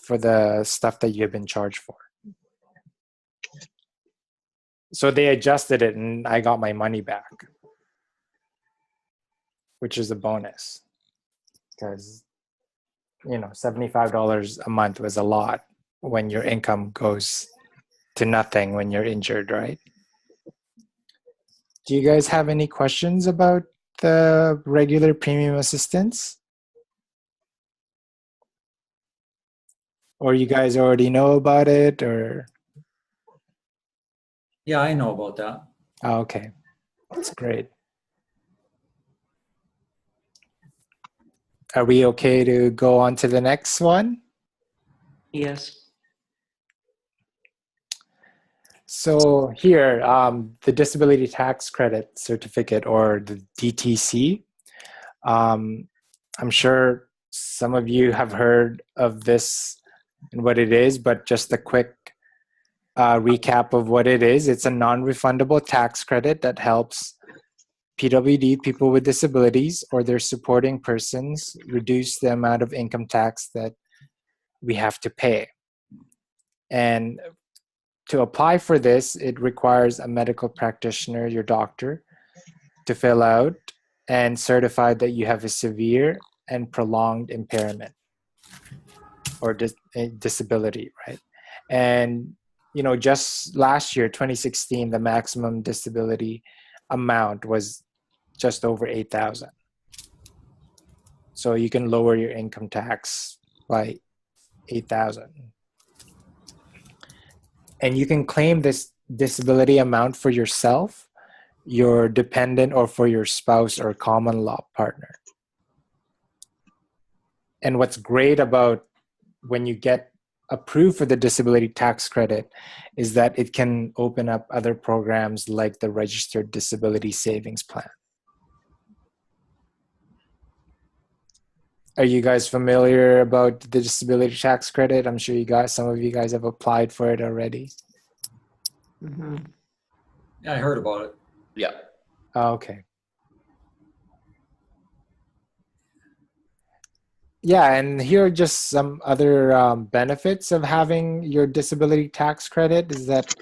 for the stuff that you have been charged for. So they adjusted it and I got my money back, which is a bonus because, $75 a month was a lot when your income goes to nothing when you're injured, right? Do you guys have any questions about the regular premium assistance? Or you guys already know about it, or? Yeah, I know about that. Oh, okay, that's great. Are we okay to go on to the next one? Yes. So here, the disability tax credit certificate, or the DTC. I'm sure some of you have heard of this and what it is, but just a quick recap of what it is. It's a non-refundable tax credit that helps PWD, people with disabilities, or their supporting persons reduce the amount of income tax that we have to pay. And to apply for this, it requires a medical practitioner, your doctor, to fill out and certify that you have a severe and prolonged impairment or disability, right? And, just last year, 2016, the maximum disability amount was just over $8,000. So you can lower your income tax by $8,000. And you can claim this disability amount for yourself, your dependent, or for your spouse or common law partner. And what's great about when you get approved for the disability tax credit is that it can open up other programs like the Registered Disability Savings Plan. Are you guys familiar about the disability tax credit? I'm sure some of you guys have applied for it already. Mm-hmm. Yeah, I heard about it. Yeah. Oh, okay. Yeah, and here are just some other benefits of having your disability tax credit is that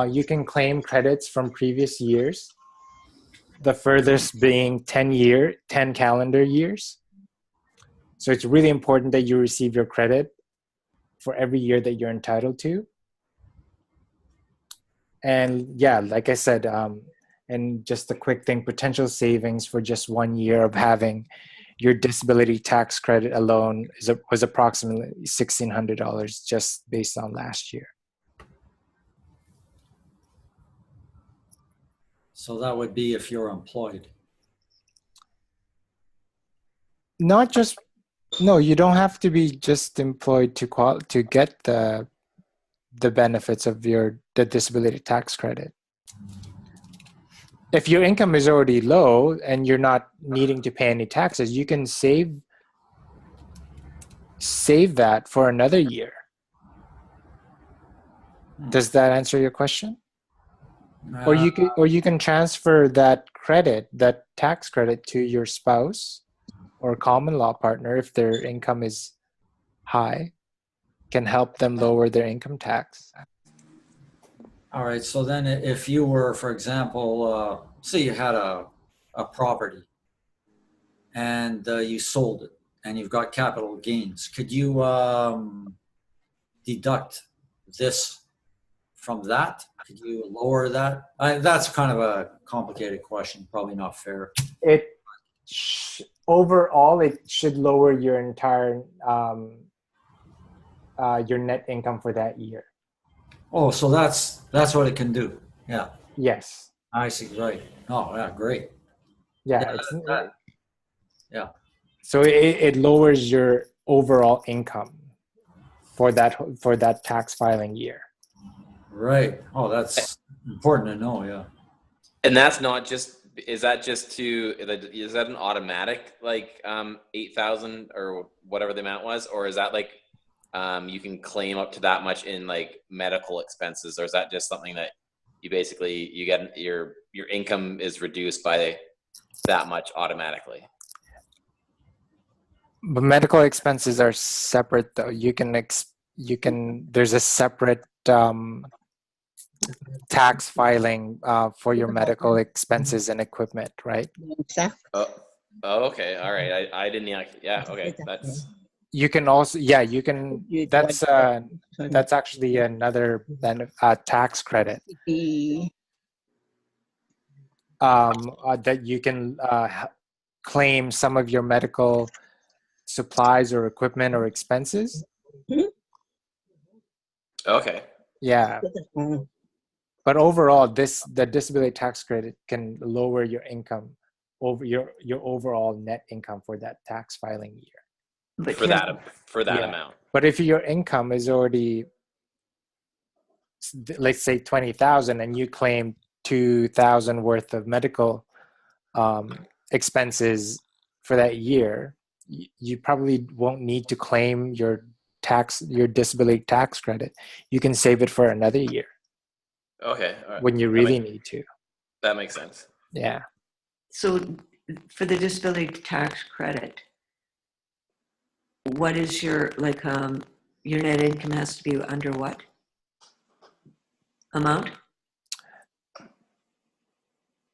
you can claim credits from previous years, the furthest being 10 calendar years. So it's really important that you receive your credit for every year that you're entitled to. And yeah, like I said, and just a quick thing, potential savings for just 1 year of having your disability tax credit alone was approximately $1,600 just based on last year. So that would be if you're employed. No, you don't have to be just employed to get the benefits of the disability tax credit. If your income is already low and you're not needing to pay any taxes, you can save that for another year. Does that answer your question? Or you can transfer that tax credit to your spouse or common law partner if their income is high, can help them lower their income tax. All right. So then if you were, for example, say you had a property and you sold it and you've got capital gains, could you deduct this from that? Could you lower that? That's kind of a complicated question, probably not fair. Overall, it should lower your entire your net income for that year. Oh, so that's what it can do. Yeah. Yes. I see. Right. Oh, yeah. Great. Yeah. Yeah. So it lowers your overall income for that tax filing year. Right. Oh, that's important to know. Yeah. And that's not just. Is that an automatic 8,000 or whatever the amount was, or is that you can claim up to that much in medical expenses, or is that just something that you get your income is reduced by that much automatically? But medical expenses are separate though. There's a separate tax filing for your medical expenses and equipment, right? Oh, okay. All right. I didn't. Yeah. Okay. That's You can also, that's actually another tax credit that you can claim some of your medical supplies or equipment or expenses. okay. Yeah. But overall, the disability tax credit can lower your income over your overall net income for that tax filing year. But For that Yeah. amount. But if your income is already, let's say 20,000, and you claim 2,000 worth of medical expenses for that year, you probably won't need to claim your disability tax credit. You can save it for another year Okay. All right. when you really need to. That makes sense. Yeah. so for the disability tax credit, what is your, like, your net income has to be under what amount?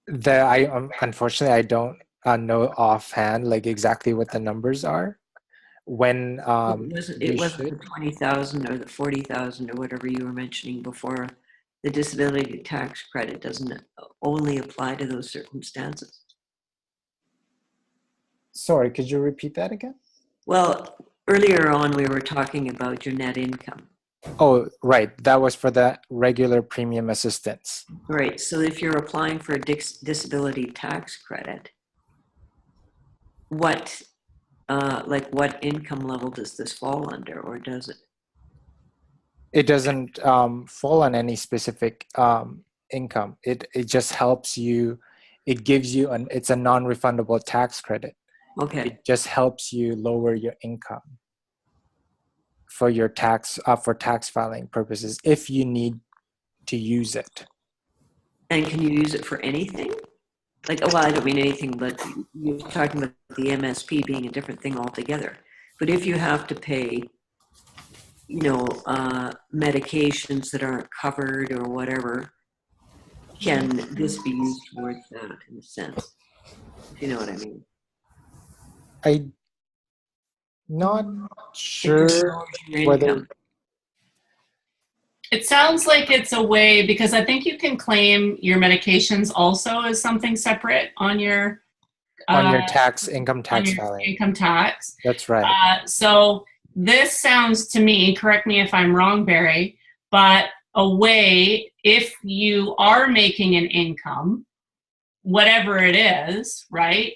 Unfortunately, I don't know offhand like exactly what the numbers are. When It wasn't the 20,000 or the 40,000 or whatever you were mentioning before. The disability tax credit doesn't only apply to those circumstances. Sorry, could you repeat that again? Well, earlier on, we were talking about your net income. Oh, right. That was for the regular premium assistance. Right. So if you're applying for a disability tax credit, what income level does this fall under, or does it? It doesn't fall on any specific income. It just helps you. It gives you it's a non-refundable tax credit. Okay. It just helps you lower your income for your for tax filing purposes if you need to use it. And can you use it for anything? Like, well, I don't mean anything, but you're talking about the MSP being a different thing altogether. But if you have to pay, medications that aren't covered or whatever, can this be used towards that in a sense? If you know what I mean. I'm not sure whether. It sounds like it's a way, because I think you can claim your medications also as something separate on your income tax filing. Income tax. That's right. So this sounds to me, correct me if I'm wrong, Barry, but a way, if you are making an income, whatever it is, right,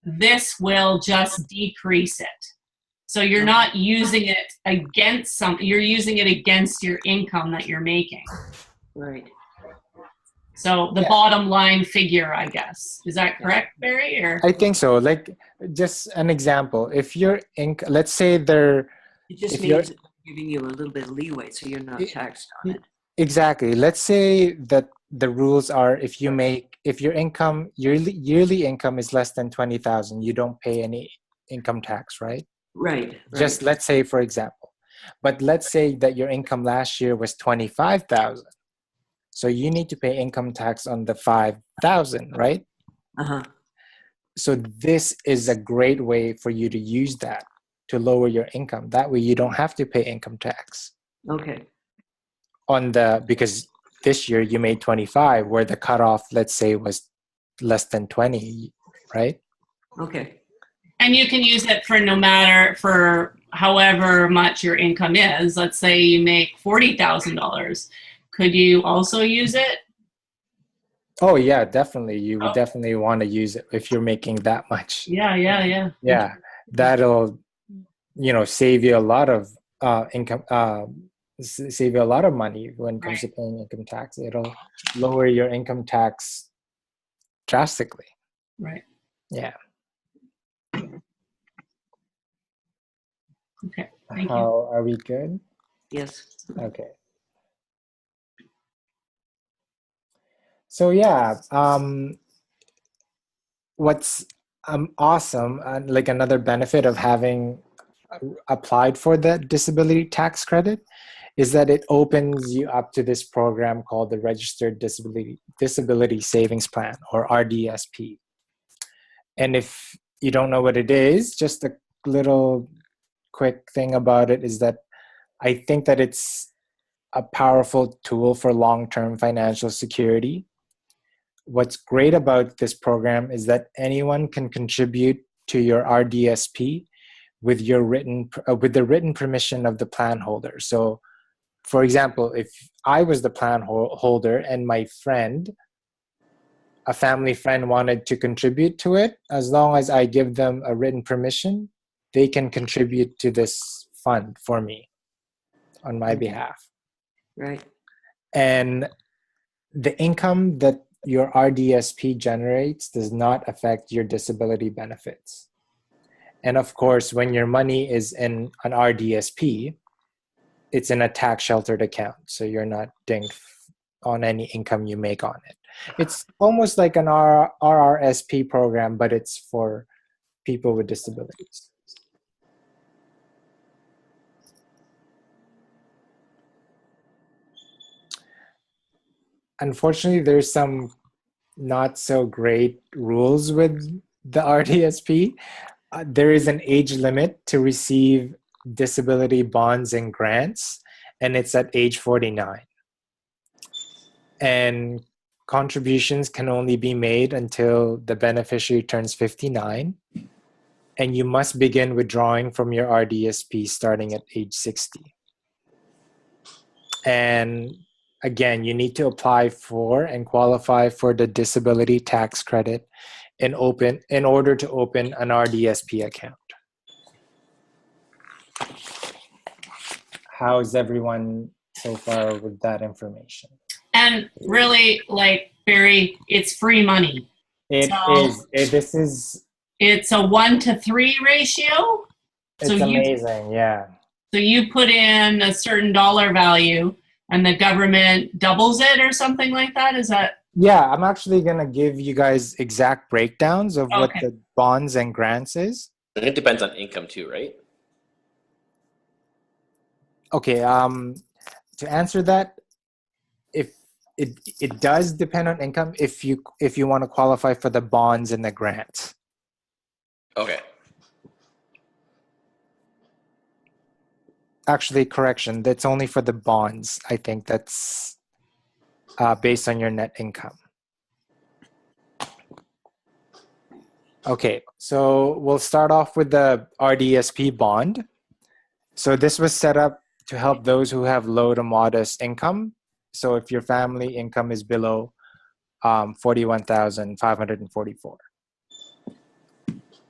this will just decrease it. So you're not using it against something, you're using it against your income that you're making. Right. So the bottom line figure, I guess. Is that correct, Barry? Or? I think so. Like, just an example. If your let's say It just means giving you a little bit of leeway so you're not taxed on it. Exactly. Let's say that the rules are if your income, yearly income is less than 20,000, you don't pay any income tax, right? Right. Just let's say, for example. But let's say that your income last year was 25,000. So you need to pay income tax on the 5,000, right? Uh-huh. So this is a great way for you to use that to lower your income. That way you don't have to pay income tax. Okay. Because this year you made 25, where the cutoff, let's say, was less than 20, right? Okay. And you can use it for however much your income is. Let's say you make $40,000. Could you also use it? Oh yeah, definitely. You would definitely want to use it if you're making that much. Yeah. Yeah, that'll, save you a lot of income, save you a lot of money when it comes to paying income tax. It'll lower your income tax drastically. Right. Yeah. Okay. Thank you. How are we good? Yes. Okay. So yeah, what's Awesome. And like another benefit of having applied for the disability tax credit is that it opens you up to this program called the Registered Disability Savings Plan, or RDSP. And if you don't know what it is, just a little quick thing about it is that I think that it's a powerful tool for long-term financial security. What's great about this program is that anyone can contribute to your RDSP with with the written permission of the plan holder. So, for example, if I was the plan holder and my friend, a family friend, wanted to contribute to it, as long as I give them a written permission, they can contribute to this fund for me on my behalf. Right. And the income that your RDSP generates does not affect your disability benefits. And of course, when your money is in an RDSP, it's in a tax sheltered account. So you're not dinged on any income you make on it. It's almost like an RRSP program, but it's for people with disabilities. Unfortunately, there's some not so great rules with the RDSP. There is an age limit to receive disability bonds and grants, and it's at age 49. And contributions can only be made until the beneficiary turns 59. And you must begin withdrawing from your RDSP starting at age 60. And again, you need to apply for and qualify for the disability tax credit in order to open an RDSP account. How is everyone so far with that information? And really, like Barry, it's free money. This is. It's a 1-to-3 ratio. It's so amazing, yeah. So you put in a certain dollar value, and the government doubles it, or something like that. Is that? Yeah, I'm actually gonna give you guys exact breakdowns of what the bonds and grants is. And it depends on income too, right? Okay, to answer that, if it does depend on income if you want to qualify for the bonds and the grants. Okay. Actually, correction, that's only for the bonds. I think that's based on your net income. Okay, so we'll start off with the RDSP bond. So this was set up to help those who have low to modest income. So if your family income is below 41,544.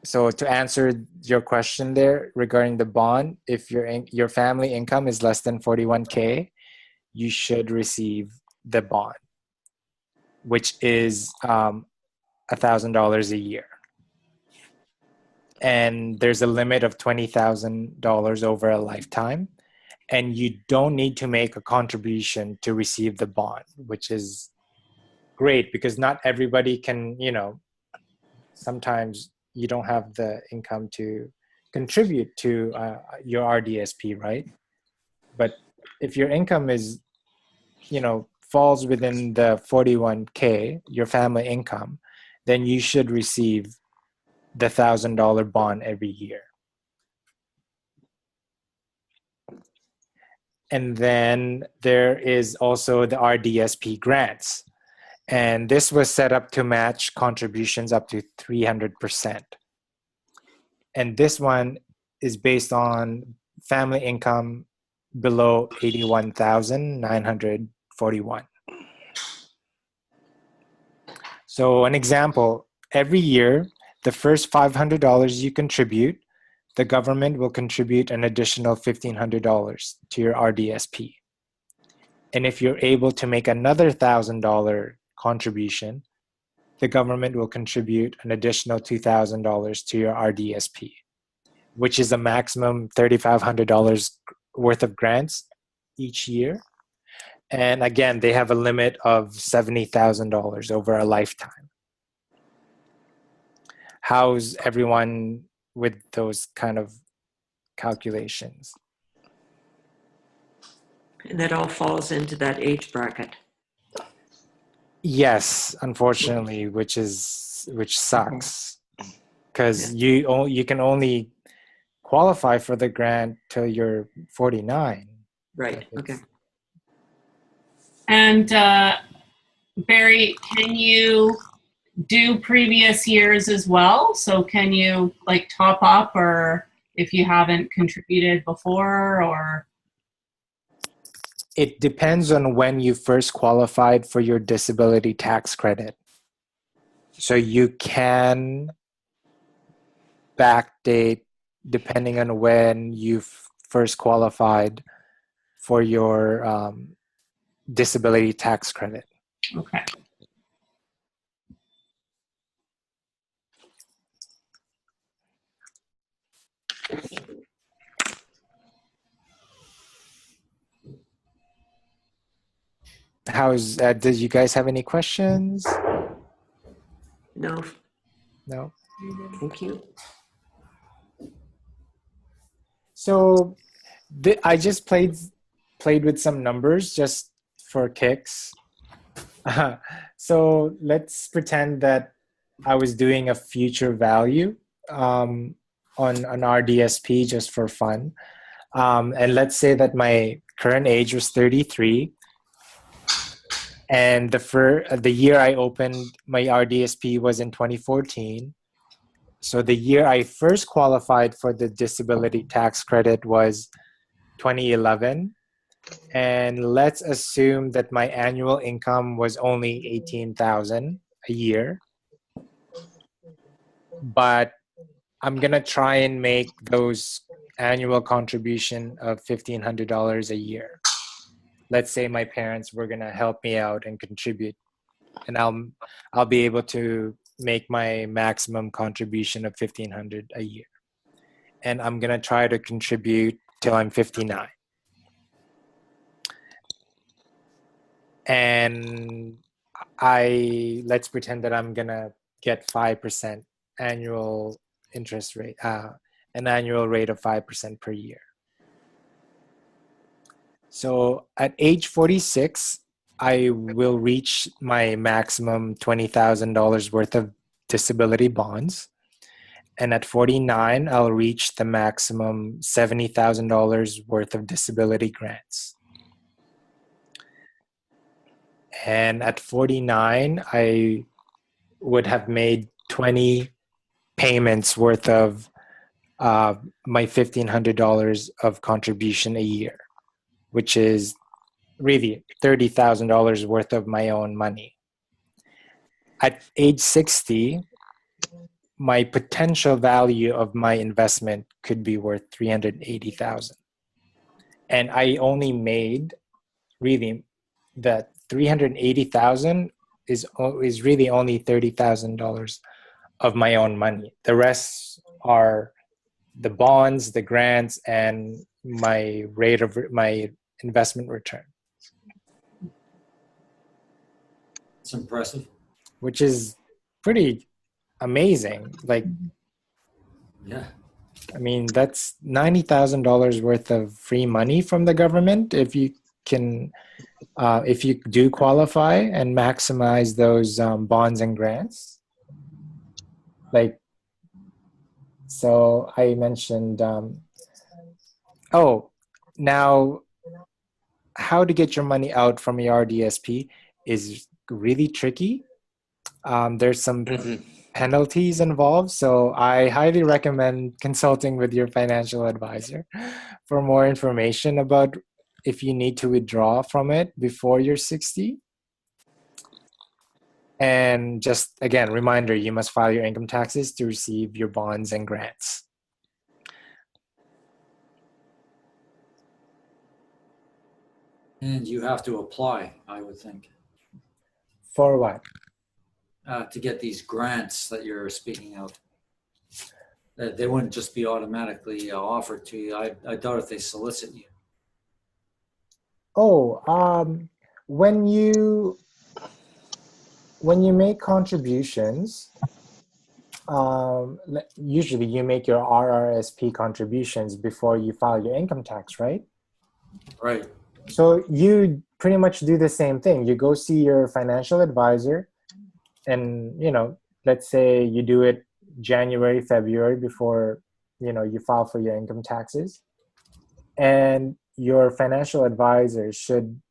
So to answer your question there regarding the bond, if your family income is less than 41K, you should receive the bond, which is $1,000 a year. And there's a limit of $20,000 over a lifetime. And you don't need to make a contribution to receive the bond, which is great because not everybody can, sometimes you don't have the income to contribute to your RDSP, right? But if your income is, falls within the 41K, your family income, then you should receive the $1,000 bond every year. And then there is also the RDSP grants. And this was set up to match contributions up to 300%. And this one is based on family income below 81,941. So an example, every year, the first $500 you contribute, the government will contribute an additional $1,500 to your RDSP. And if you're able to make another $1,000 contribution, the government will contribute an additional $2,000 to your RDSP, which is a maximum $3,500 worth of grants each year. And again, they have a limit of $70,000 over a lifetime. how's everyone with those kind of calculations? And that all falls into that age bracket. Yes, unfortunately, which sucks, because you can only qualify for the grant till you're 49. Right. Okay. And Barry, can you do previous years as well? So can you like top up, or if you haven't contributed before, or? It depends on when you first qualified for your disability tax credit. So you can backdate depending on when you first qualified for your disability tax credit. Okay. Did you guys have any questions? No, No. thank you. So I just played with some numbers just for kicks. So let's pretend that I was doing a future value on an RDSP just for fun. And let's say that my current age was 33. And the year I opened my RDSP was in 2014. So the year I first qualified for the disability tax credit was 2011. And let's assume that my annual income was only 18,000 a year. But I'm going to try and make those annual contribution of $1,500 a year. Let's say my parents were going to help me out and contribute, and I'll be able to make my maximum contribution of $1,500 a year. And I'm going to try to contribute till I'm 59. And let's pretend that I'm going to get 5% annual interest rate, an annual rate of 5% per year. So at age 46, I will reach my maximum $20,000 worth of disability bonds. And at 49, I'll reach the maximum $70,000 worth of disability grants. And at 49, I would have made 20 payments worth of my $1,500 of contribution a year, which is really $30,000 worth of my own money. At age 60, my potential value of my investment could be worth $380,000. And I only made really that $380,000 is really only $30,000 of my own money. The rest are the bonds, the grants, and my rate of my investment return. It's impressive. Which is pretty amazing. Like, Yeah. I mean, that's $90,000 worth of free money from the government if you do qualify and maximize those bonds and grants. Like, so I mentioned, now how to get your money out from your RDSP is really tricky. There's some penalties involved, so I highly recommend consulting with your financial advisor for more information about if you need to withdraw from it before you're 60. And just again, reminder, you must file your income taxes to receive your bonds and grants. And you have to apply, I would think, For what? to get these grants that you're speaking of. They wouldn't just be automatically offered to you. I doubt if they solicit you. When you make contributions, usually you make your RRSP contributions before you file your income tax, right? Right. So you pretty much do the same thing. You go see your financial advisor, and let's say you do it January, February before you file for your income taxes, and your financial advisor should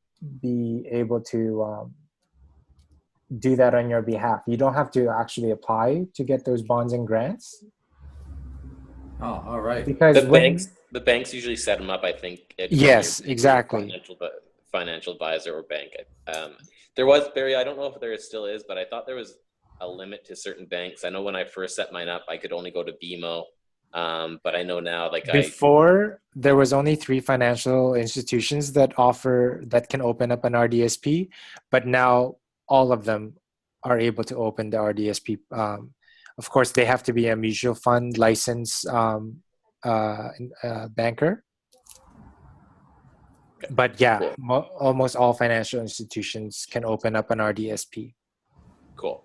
be able to do that on your behalf. You don't have to actually apply to get those bonds and grants, Oh, all right. because The banks usually set them up, I think. Yes, Through your exactly. financial advisor or bank. There was, Barry, I don't know if there still is, but I thought there was a limit to certain banks. I know when I first set mine up, I could only go to BMO. But I know now, Before, there was only 3 financial institutions that can open up an RDSP, but now all of them are able to open the RDSP. Of course, they have to be a mutual fund licensed banker. But yeah, Cool. almost all financial institutions can open up an RDSP. Cool.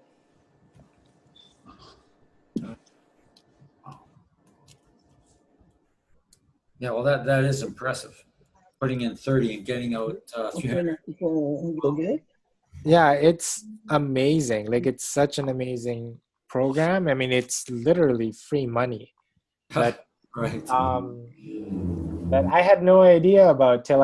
Yeah, well, that is impressive. Putting in 30 and getting out 300. Yeah, it's amazing. Like, it's such an amazing program. I mean, it's literally free money that Right. that I had no idea about till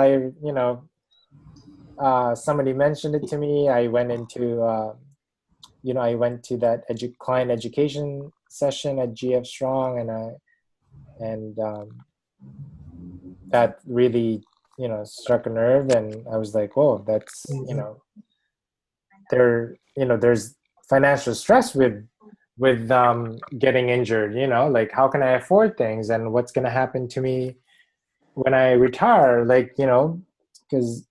somebody mentioned it to me. I went into I went to that client education session at GF Strong, and that really struck a nerve, and I was like, whoa, that's there's financial stress with getting injured. Like, how can I afford things, and what's going to happen to me when I retire? Like, because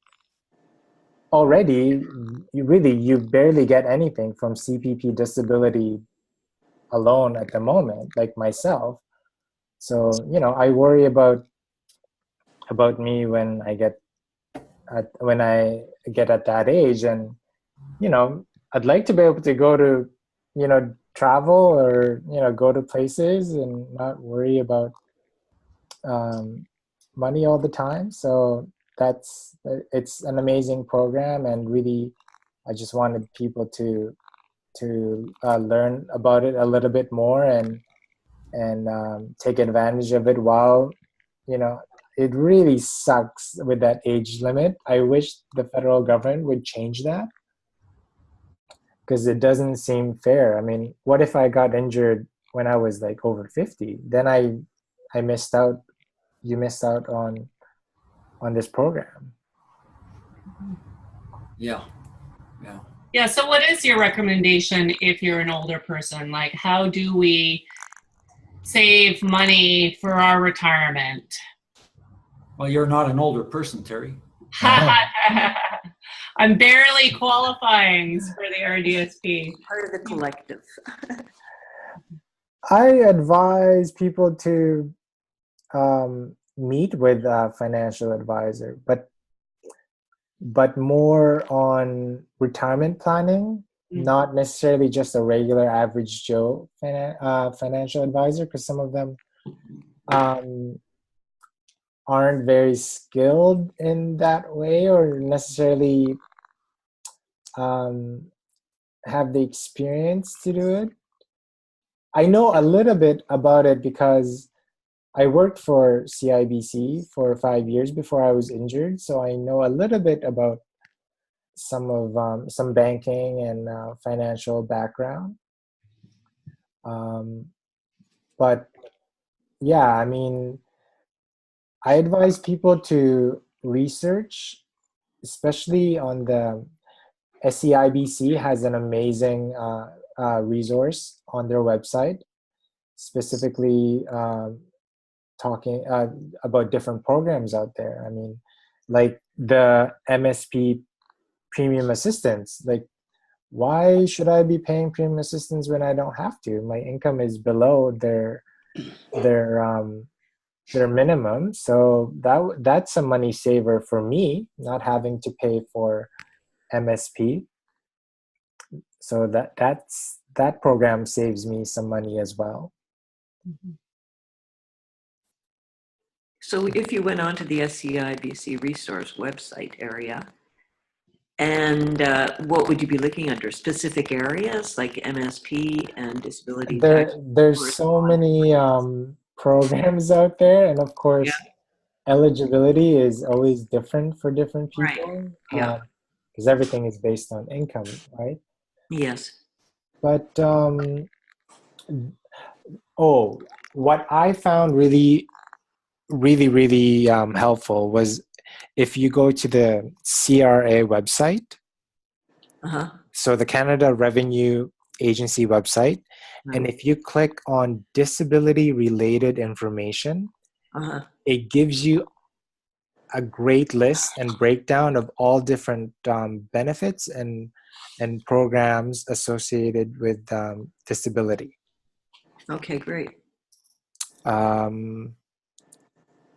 already you barely get anything from CPP disability alone at the moment, like myself. So I worry about me when I get at that age, and I'd like to be able to go to travel, or go to places and not worry about money all the time. So it's an amazing program, and really I just wanted people to learn about it a little bit more, and take advantage of it while it really sucks with that age limit. I wish the federal government would change that, because it doesn't seem fair. I mean, what if I got injured when I was like over 50? Then I missed out. You missed out on this program. Yeah. Yeah. So, what is your recommendation if you're an older person? Like, how do we save money for our retirement? Well, you're not an older person, Terry. I'm barely qualifying for the RDSP. Part of the collective. I advise people to meet with a financial advisor, but more on retirement planning, not necessarily just a regular average Joe financial advisor, because some of them aren't very skilled in that way, or necessarily have the experience to do it. I know a little bit about it because I worked for CIBC for 5 years before I was injured, so I know a little bit about some banking and financial background. But yeah, I mean, I advise people to research, especially on the SCIBC has an amazing resource on their website, specifically talking about different programs out there. I mean, like the MSP premium assistance. Like, why should I be paying premium assistance when I don't have to? My income is below their minimum, so that's a money saver for me, not having to pay for MSP. So that program saves me some money as well. So if you went onto the SCI BC resource website area, and what would you be looking under? Specific areas like MSP and disability tax? There's so many programs out there, and of course, eligibility is always different for different Right. people. Yeah. Because everything is based on income, right? Yes. But what I found really, really, really helpful was if you go to the CRA website, Uh-huh. so the Canada Revenue Agency website, and if you click on disability related information, Uh-huh. it gives you a great list and breakdown of all different benefits and programs associated with disability. Okay, great.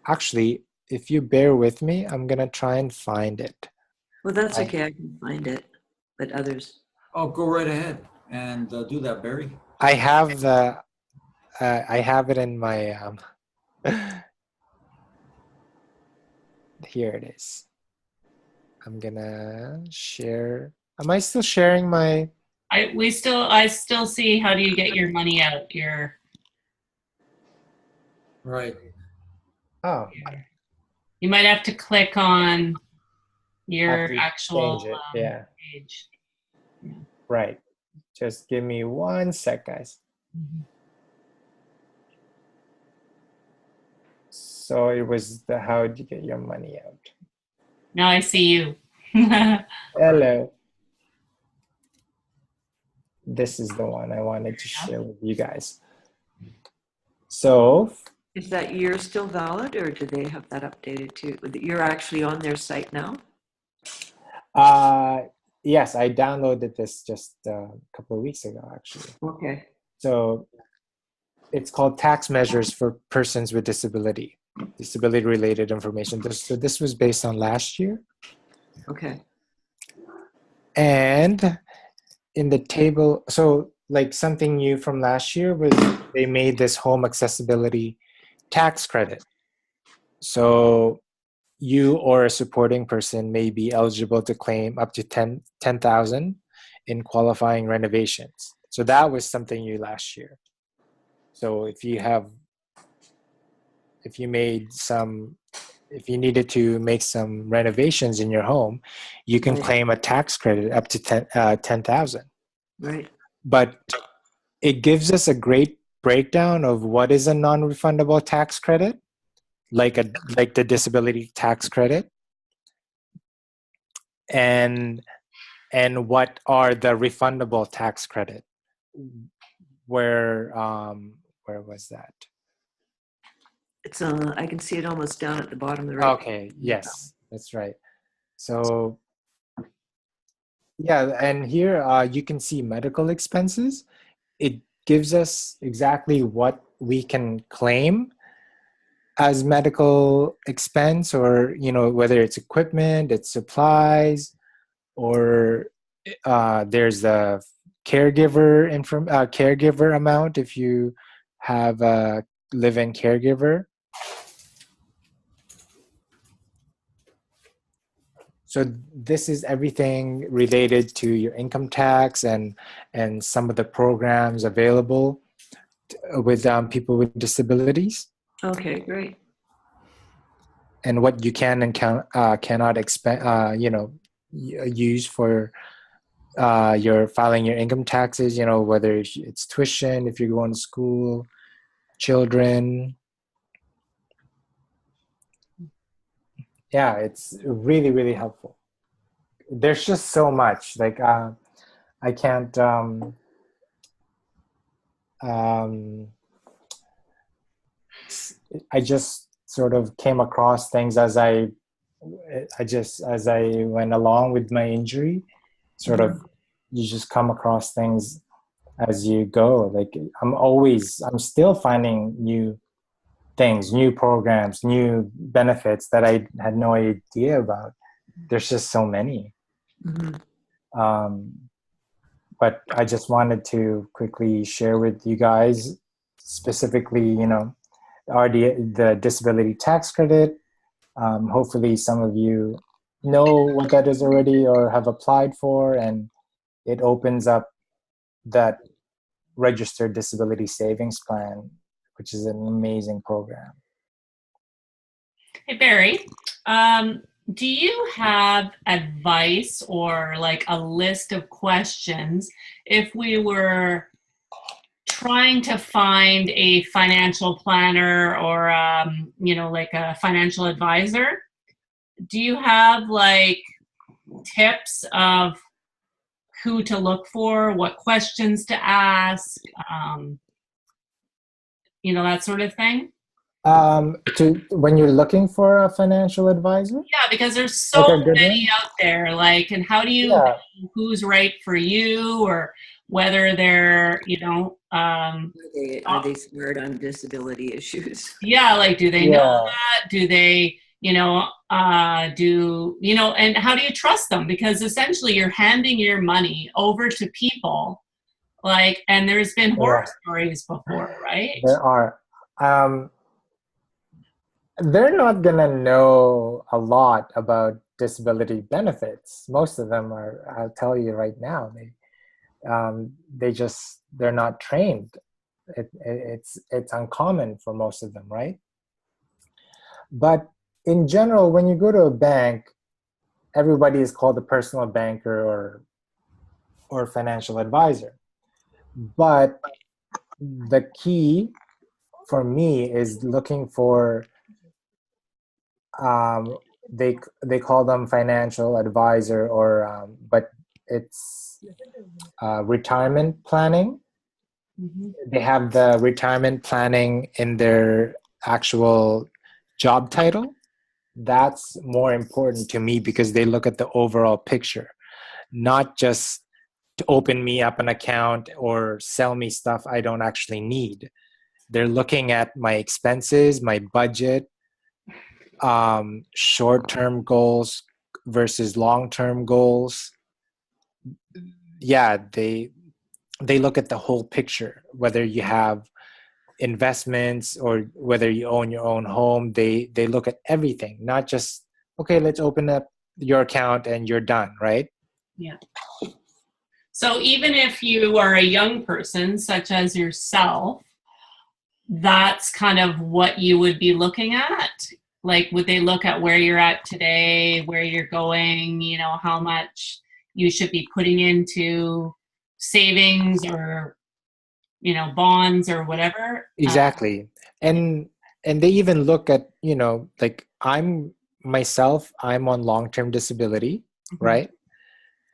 Actually, if you bear with me, I'm gonna try and find it. Well, that's okay. I can find it, but others. Oh, go right ahead and do that, Barry. I have the I have it in my here it is. I'm gonna share. Am I still sharing my? I still see how do you get your money out your. Right. Oh, You might have to click on I your have to actual change it. Yeah, page. right. Just give me 1 sec, guys. So it was the how do you get your money out? Now I see you. Hello. This is the one I wanted to share with you guys. So Is that year still valid, or do they have that updated too? You're actually on their site now? yes, I downloaded this just a couple of weeks ago, actually. Okay. So it's called Tax Measures for Persons with Disability, disability-related information. So this was based on last year. Okay. And in the table, so like something new from last year was they made this home accessibility tax credit. So you or a supporting person may be eligible to claim up to 10,000 in qualifying renovations. So that was something new last year. So if you needed to make some renovations in your home, you can claim a tax credit up to 10,000. Right. But it gives us a great breakdown of what is a non-refundable tax credit, like the disability tax credit, and what are the refundable tax credit. Where was that? It's I can see it almost down at the bottom of the right. Okay, yes, that's right. So yeah, and here you can see medical expenses. It gives us exactly what we can claim as medical expense, or whether it's equipment, it's supplies, or there's the caregiver amount if you have a live-in caregiver. So this is everything related to your income tax and some of the programs available with people with disabilities. Okay, great. And what you can and cannot use for your filing your income taxes, whether it's tuition, if you're going to school, children. Yeah, it's really, really helpful. There's just so much. Like I can't I just sort of came across things as I went along with my injury. Sort of, you just come across things as you go. Like I'm still finding new things, new programs, new benefits that I had no idea about. There's just so many. but I just wanted to quickly share with you guys specifically, the disability tax credit. Hopefully some of you know what that is already or have applied for, and it opens up that registered disability savings plan, which is an amazing program. Hey, Barry, do you have advice or like a list of questions if we were trying to find a financial planner or, like a financial advisor? Do you have like tips of who to look for, what questions to ask, that sort of thing? When you're looking for a financial advisor? Yeah, because there's so many out there. Like, and how do you know who's right for you, or whether they're, Are they smart on disability issues? Yeah, like, do they know that? Do they, and how do you trust them? Because essentially you're handing your money over to people, like, and there's been horror stories before, right? There are. They're not going to know a lot about disability benefits. Most of them are, I'll tell you right now, they're not trained. It's uncommon for most of them, right? But in general, when you go to a bank, everybody is called a personal banker or financial advisor. But the key for me is looking for, they call them financial advisor, but it's retirement planning. Mm-hmm. They have the retirement planning in their actual job title. That's more important to me because they look at the overall picture, not just to open me up an account or sell me stuff I don't actually need. They're looking at my expenses, my budget, short-term goals versus long-term goals. Yeah, they look at the whole picture, whether you have investments or whether you own your own home. They look at everything, not just, okay, let's open up your account and you're done, right? Yeah. So even if you are a young person, such as yourself, that's kind of what you would be looking at? Like, would they look at where you're at today, where you're going, how much you should be putting into savings or, bonds or whatever? Exactly. And they even look at, like I'm on long-term disability, right?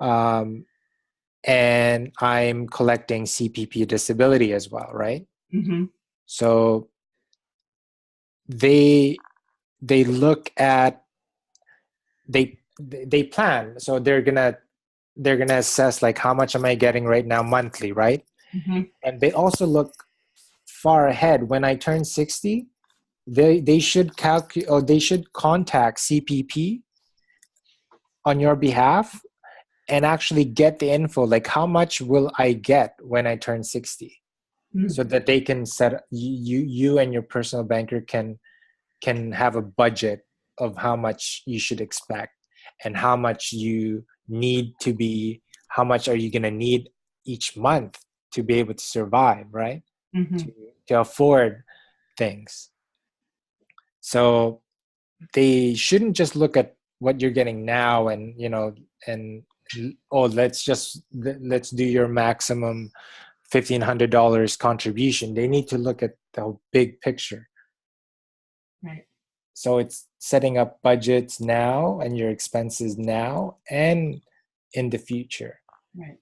And I'm collecting CPP disability as well, right? Mm-hmm. So they look at, they plan. So they're gonna assess like, how much am I getting right now monthly, right? Mm-hmm. And they also look far ahead. When I turn 60, they should calculate, or they should contact CPP on your behalf and actually get the info, like how much will I get when I turn 60, so that they can set, you and your personal banker can have a budget of how much you should expect and how much you need to be, how much are you going to need each month to be able to survive, right? Mm-hmm. To afford things. So they shouldn't just look at what you're getting now and let's do your maximum $1,500 contribution. They need to look at the big picture. Right. So it's setting up budgets now and your expenses now and in the future. Right.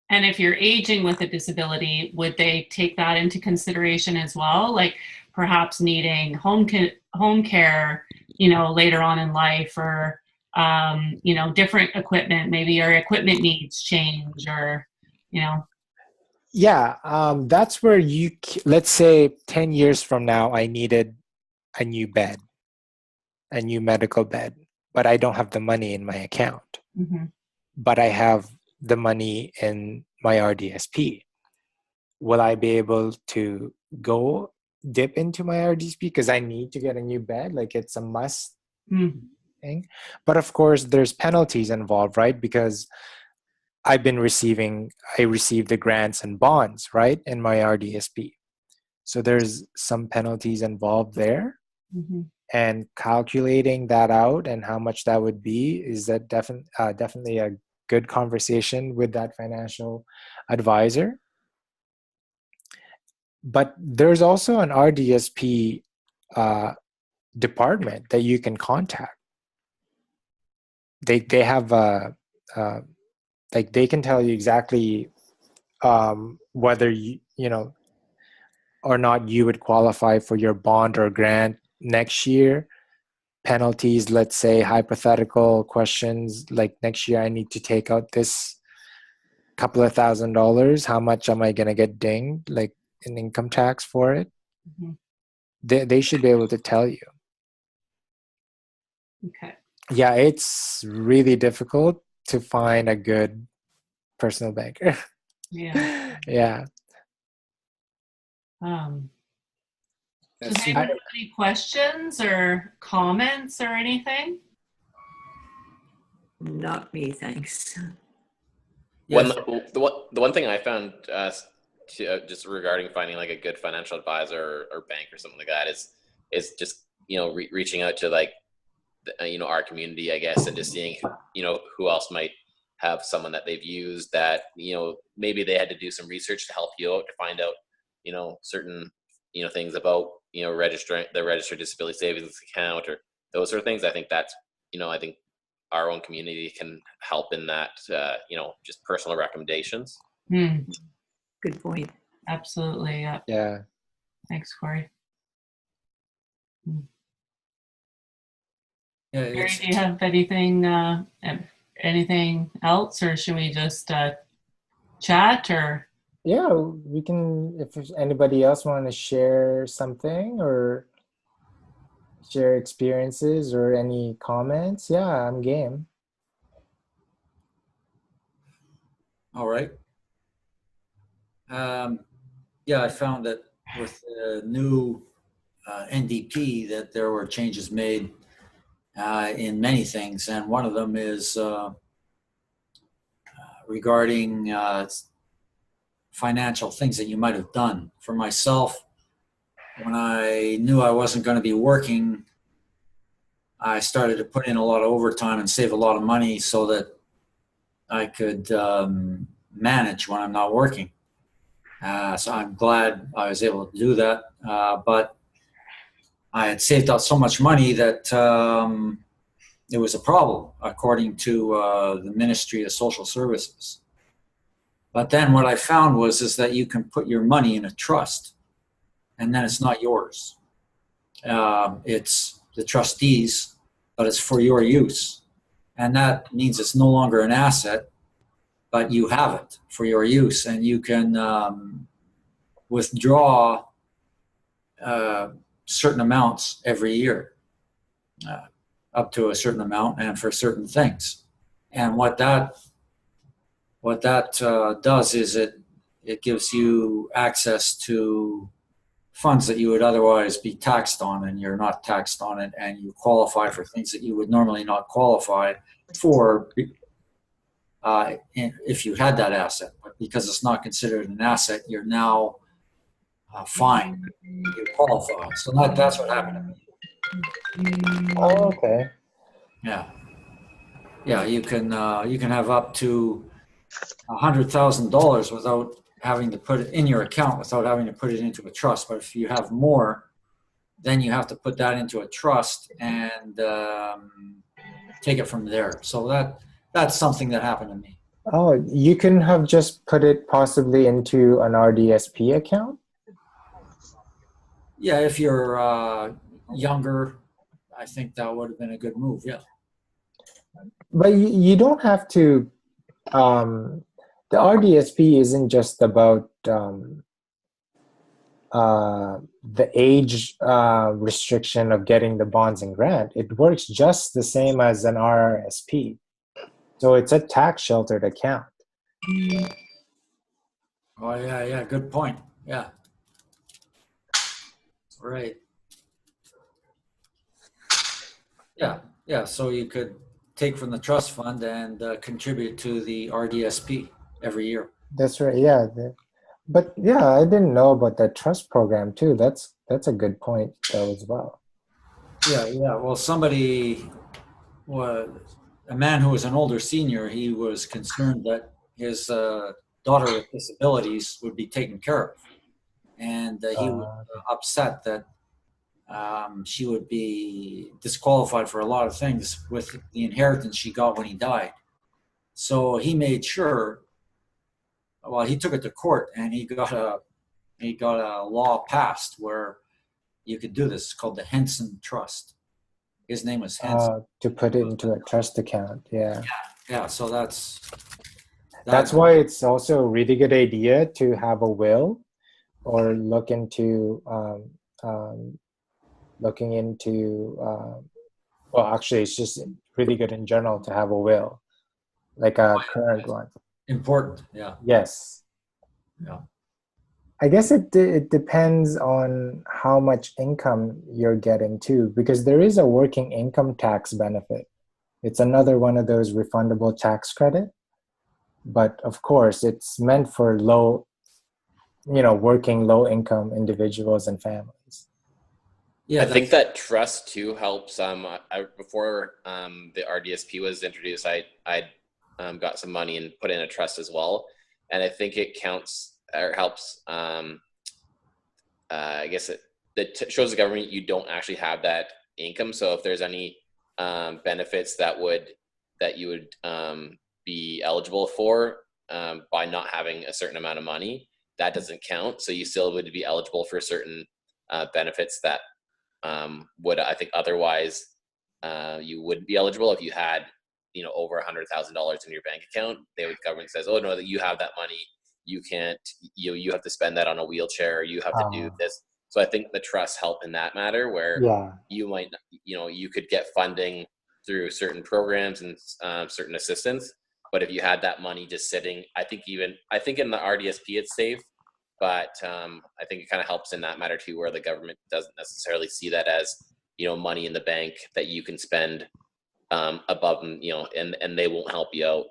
And if you're aging with a disability, would they take that into consideration as well? Like perhaps needing home care, later on in life, or, different equipment, maybe your equipment needs change, or, Yeah, that's where let's say 10 years from now, I needed a new bed, a new medical bed, but I don't have the money in my account. Mm-hmm. But I have the money in my RDSP. Will I be able to go dip into my RDSP because I need to get a new bed? Like it's a must thing. But of course, there's penalties involved, right? Because I received the grants and bonds, right, in my RDSP. So there's some penalties involved there. Mm-hmm. And calculating that out and how much that would be is that definitely a good conversation with that financial advisor. But there's also an RDSP department that you can contact. They have like they can tell you exactly whether you know or not you would qualify for your bond or grant next year. Penalties, let's say hypothetical questions like next year I need to take out this couple of $1,000. How much am I going to get dinged like in income tax for it? Mm-hmm. They should be able to tell you. Okay. Yeah, it's really difficult to find a good personal banker. Yeah. Yeah. Does anyone have any questions or comments or anything? Not me, thanks. One the one thing I found just regarding finding like a good financial advisor or bank or something like that is just reaching out to like our community, I guess, and just seeing who else might have someone that they've used that maybe they had to do some research to help you out to find out certain things about registering the registered disability savings account or those sort of things. I think that's I think our own community can help in that, just personal recommendations. Good point. Absolutely. Yeah. Yeah. Thanks, Corey. Yeah, Barry, do you have anything else, or should we just chat? Or yeah, we can. If anybody else want to share something or share experiences or any comments, yeah, I'm game. all right. Yeah, I found that with the new NDP that there were changes made in many things, and one of them is regarding financial things that you might have done. For myself, when I knew I wasn't going to be working, I started to put in a lot of overtime and save a lot of money so that I could manage when I'm not working. So I'm glad I was able to do that. But I had saved out so much money that it was a problem, according to the Ministry of Social Services. But then what I found is that you can put your money in a trust, and then it's not yours. It's the trustees, but it's for your use. And that means it's no longer an asset, but you have it for your use, and you can withdraw certain amounts every year, up to a certain amount, and for certain things. And what that does is it gives you access to funds that you would otherwise be taxed on, and you're not taxed on it, and you qualify for things that you would normally not qualify for if you had that asset. But because it's not considered an asset, you're now fine. You qualify. So that's what happened to me. Oh, okay. Yeah. Yeah, you can have up to $100,000 without having to put it in your account, without having to put it into a trust. But if you have more, then you have to put that into a trust and take it from there. So that's something that happened to me. Oh, you can have just put it possibly into an RDSP account? Yeah, if you're younger, I think that would have been a good move, yeah. But you don't have to, the RDSP isn't just about the age restriction of getting the bonds and grant. It works just the same as an RRSP. So it's a tax sheltered account. Oh, yeah, good point. Yeah. Right. Yeah, so you could take from the trust fund and contribute to the RDSP every year. That's right. Yeah. But yeah, I didn't know about that trust program too. That's a good point though as well. Yeah. Well, a man who was an older senior, he was concerned that his daughter with disabilities would be taken care of. And he was upset that she would be disqualified for a lot of things with the inheritance she got when he died. So he made sure, well, he took it to court and he got a law passed where you could do this. It's called the Henson Trust. His name was Henson. To put it into a trust account. Yeah. Yeah, so that's why it's also a really good idea to have a will or looking into well, actually it's just really good in general to have a will, like a current one. Important. Yeah. Yes. Yeah. I guess it depends on how much income you're getting too, because there is a working income tax benefit. It's another one of those refundable tax credit, but of course it's meant for working low income individuals and families. Yeah, I think that trust too helps. Before the RDSP was introduced, I got some money and put in a trust as well, and I think it counts or helps. I guess it shows the government you don't actually have that income. So if there's any benefits that you would be eligible for by not having a certain amount of money, that doesn't count. So you still would be eligible for certain benefits that would, I think, otherwise you wouldn't be eligible if you had over $100,000 in your bank account. The government says, oh no, that you have that money, you can't, you have to spend that on a wheelchair, you have to do this. So I think the trusts help in that matter, where you might, you could get funding through certain programs and certain assistance, but if you had that money just sitting, I think in the RDSP it's safe, but I think it kind of helps in that matter too, where the government doesn't necessarily see that as money in the bank that you can spend above them, and they won't help you out,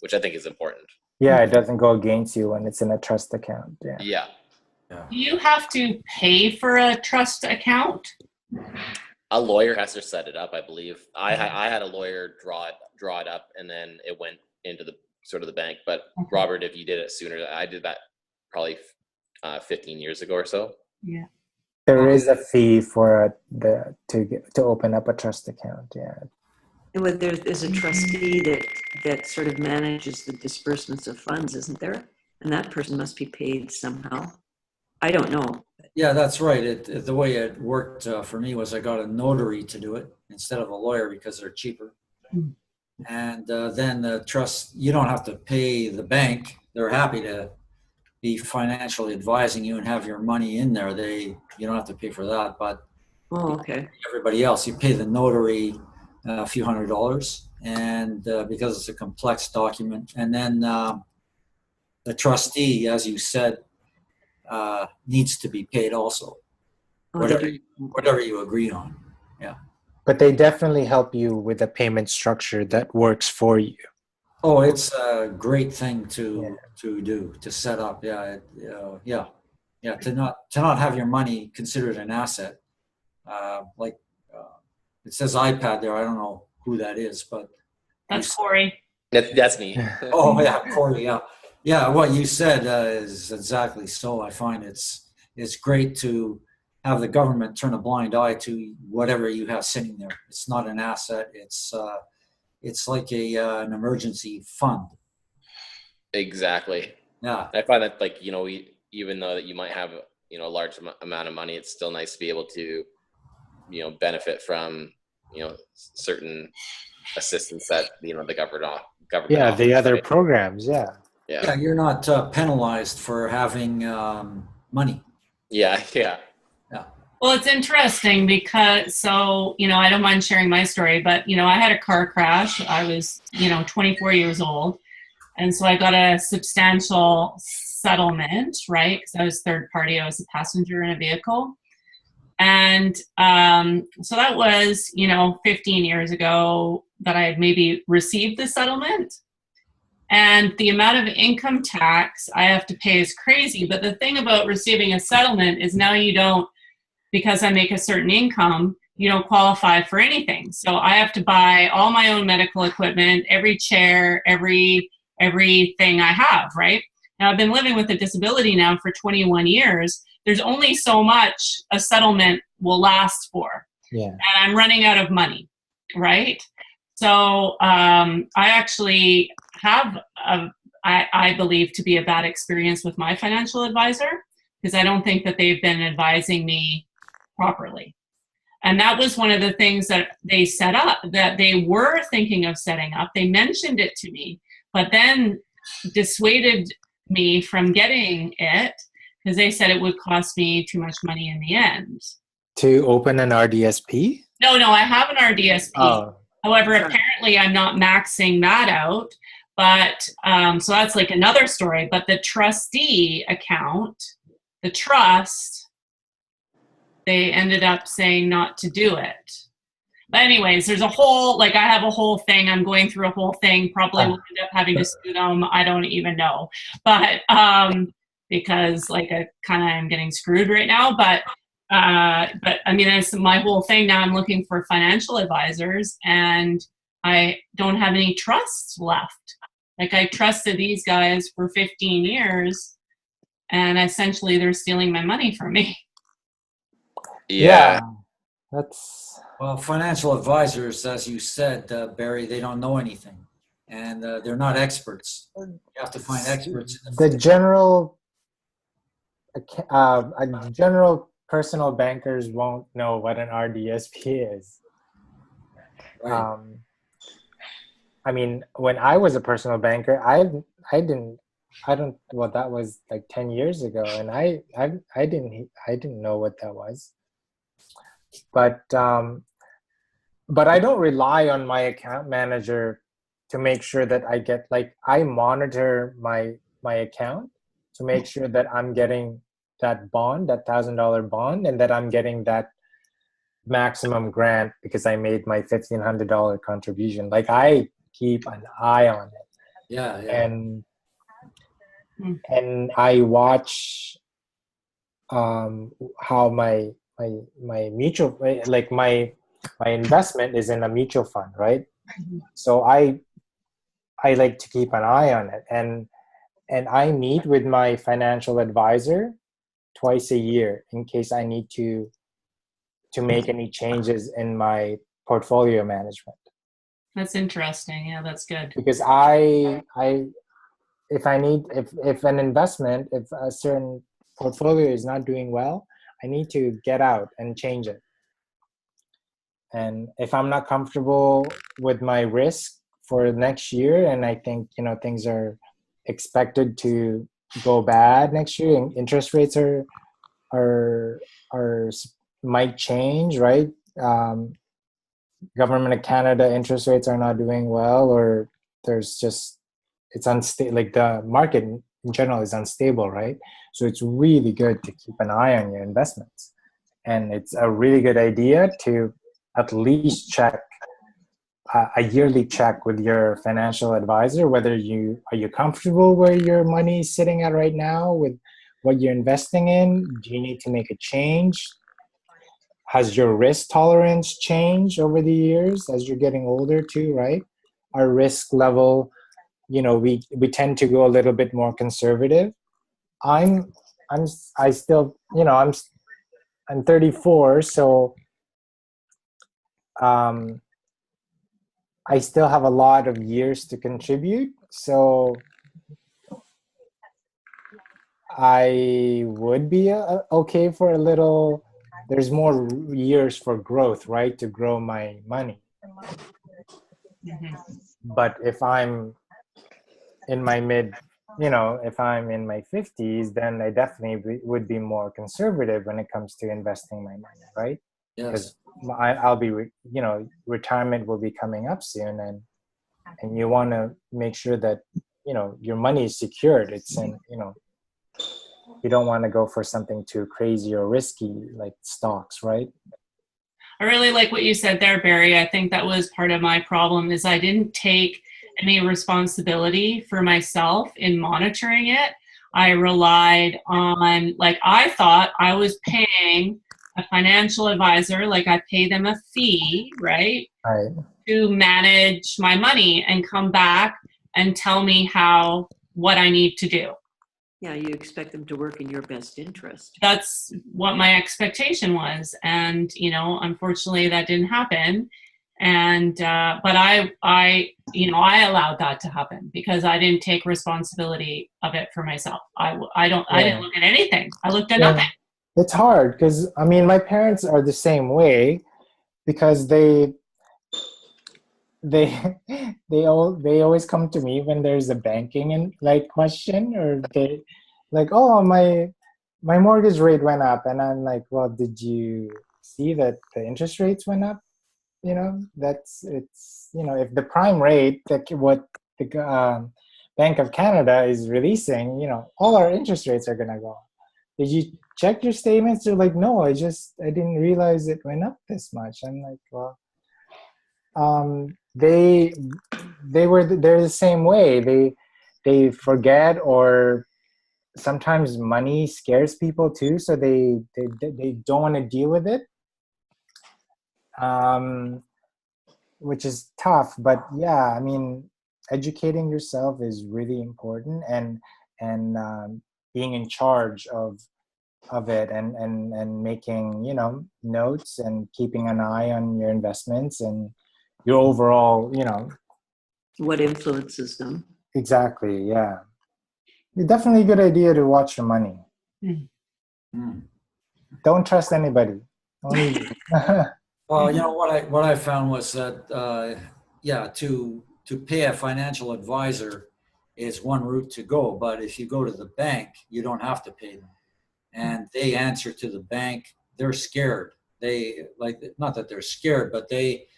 which I think is important. Yeah, it doesn't go against you when it's in a trust account. Yeah. Do you have to pay for a trust account? A lawyer has to set it up, I believe. I had a lawyer draw it up, and then it went into the sort of the bank. But Robert, if you did it sooner, I did that probably 15 years ago or so. Yeah. There is a fee for to open up a trust account. Yeah. Well, there's a trustee that sort of manages the disbursements of funds, isn't there? And that person must be paid somehow. I don't know. Yeah, that's right. The way it worked for me was I got a notary to do it instead of a lawyer because they're cheaper. And then the trust, you don't have to pay the bank. They're happy to be financially advising you and have your money in there. You don't have to pay for that, but everybody else, you pay the notary a few $100s, and because it's a complex document. And then the trustee, as you said, needs to be paid also, whatever you agree on. Yeah. But they definitely help you with a payment structure that works for you. Oh, it's a great thing to do, to set up. Yeah. To not have your money considered an asset. It says iPad there. I don't know who that is, but that's Corey. That's me. Oh yeah, Corey. Yeah. What you said is exactly so. I find it's great to have the government turn a blind eye to whatever you have sitting there. It's not an asset. It's like an emergency fund. Exactly. Yeah. I find that even though that you might have a large amount of money, it's still nice to be able to benefit from certain assistance that the government the other programs. Yeah, you're not penalized for having money. Yeah. Well, it's interesting because I don't mind sharing my story, but I had a car crash. I was 24 years old, And so I got a substantial settlement, right? Because I was third party, I was a passenger in a vehicle. And so that was, 15 years ago that I had maybe received the settlement. And the amount of income tax I have to pay is crazy. But the thing about receiving a settlement is now you don't, because I make a certain income, you don't qualify for anything. So I have to buy all my own medical equipment, every chair, everything I have, right? Now I've been living with a disability now for 21 years. There's only so much a settlement will last for. Yeah. And I'm running out of money, right? So I actually have, I believe, to be a bad experience with my financial advisor, because I don't think that they've been advising me properly. And that was one of the things that they set up, that they were thinking of setting up. They mentioned it to me, but then dissuaded me from getting it because they said it would cost me too much money in the end. To open an RDSP? No, I have an RDSP. Oh. However, apparently I'm not maxing that out. But so that's like another story. But the trustee account, the trust, they ended up saying not to do it. But anyways, there's a whole, I have a whole thing. I'm going through a whole thing. Probably will end up having to sue them. I don't even know. But because I kind of am getting screwed right now. But I mean, that's my whole thing. Now I'm looking for financial advisors and I don't have any trust left. I trusted these guys for 15 years and essentially they're stealing my money from me. Yeah. That's... Well, financial advisors, as you said, Barry, they don't know anything. And they're not experts. You have to find experts in the general personal bankers won't know what an RDSP is. Right. I mean, when I was a personal banker, that was 10 years ago, and I didn't know what that was. But I don't rely on my account manager to make sure that I get, I monitor my account to make sure that I'm getting that bond, that $1,000 bond, and that I'm getting that maximum grant because I made my $1,500 contribution. I keep an eye on it. Yeah. And I watch how my mutual, my investment is in a mutual fund, right? Mm-hmm. So I like to keep an eye on it, and I meet with my financial advisor twice a year in case I need to make any changes in my portfolio management. That's interesting. Yeah, that's good. Because if an investment, if a certain portfolio is not doing well, I need to get out and change it. And if I'm not comfortable with my risk for next year, and I think things are expected to go bad next year, and interest rates are might change, right? Government of Canada interest rates are not doing well, or there's just, it's unstable. The market in general is unstable, right? So it's really good to keep an eye on your investments, and it's a really good idea to at least check a yearly check with your financial advisor, whether are you comfortable where your money is sitting at right now with what you're investing in. Do you need to make a change? Has your risk tolerance changed over the years as you're getting older too, right? Our risk level, we tend to go a little bit more conservative. I'm 34, so I still have a lot of years to contribute. So I would be okay for a little. There's more years for growth, right? To grow my money. Mm-hmm. But if I'm in my if I'm in my 50s, then I definitely would be more conservative when it comes to investing my money, right? Yes. Because I'll be, retirement will be coming up soon, and you want to make sure that, your money is secured. It's in, you don't want to go for something too crazy or risky like stocks, right? I really like what you said there, Barry. I think that was part of my problem is I didn't take any responsibility for myself in monitoring it. I relied on, like, I thought I was paying a financial advisor, like I pay them a fee, right, Right. to manage my money and come back and tell me what I need to do. Yeah, you expect them to work in your best interest. That's what my expectation was, and unfortunately that didn't happen. And but I allowed that to happen because I didn't take responsibility of it for myself. I didn't look at anything. I looked at nothing. It's hard because my parents are the same way, because they always come to me when there's a banking and like question, or they like, oh, my mortgage rate went up, and I'm like, well, did you see that the interest rates went up? If the prime rate, like what the Bank of Canada is releasing, all our interest rates are gonna go up. Did you check your statements? They're like, no, I didn't realize it went up this much. I'm like, well, they're the same way. They forget, or sometimes money scares people too, so they don't want to deal with it, which is tough. But yeah, educating yourself is really important, and being in charge of it, and making notes, and keeping an eye on your investments and your overall What influences them? exactly. Yeah, it's definitely a good idea to watch your money. Don't trust anybody, only you. Well, what I found was that to pay a financial advisor is one route to go, but if you go to the bank, you don't have to pay them, and they answer to the bank. They're scared. They not that they're scared, but they,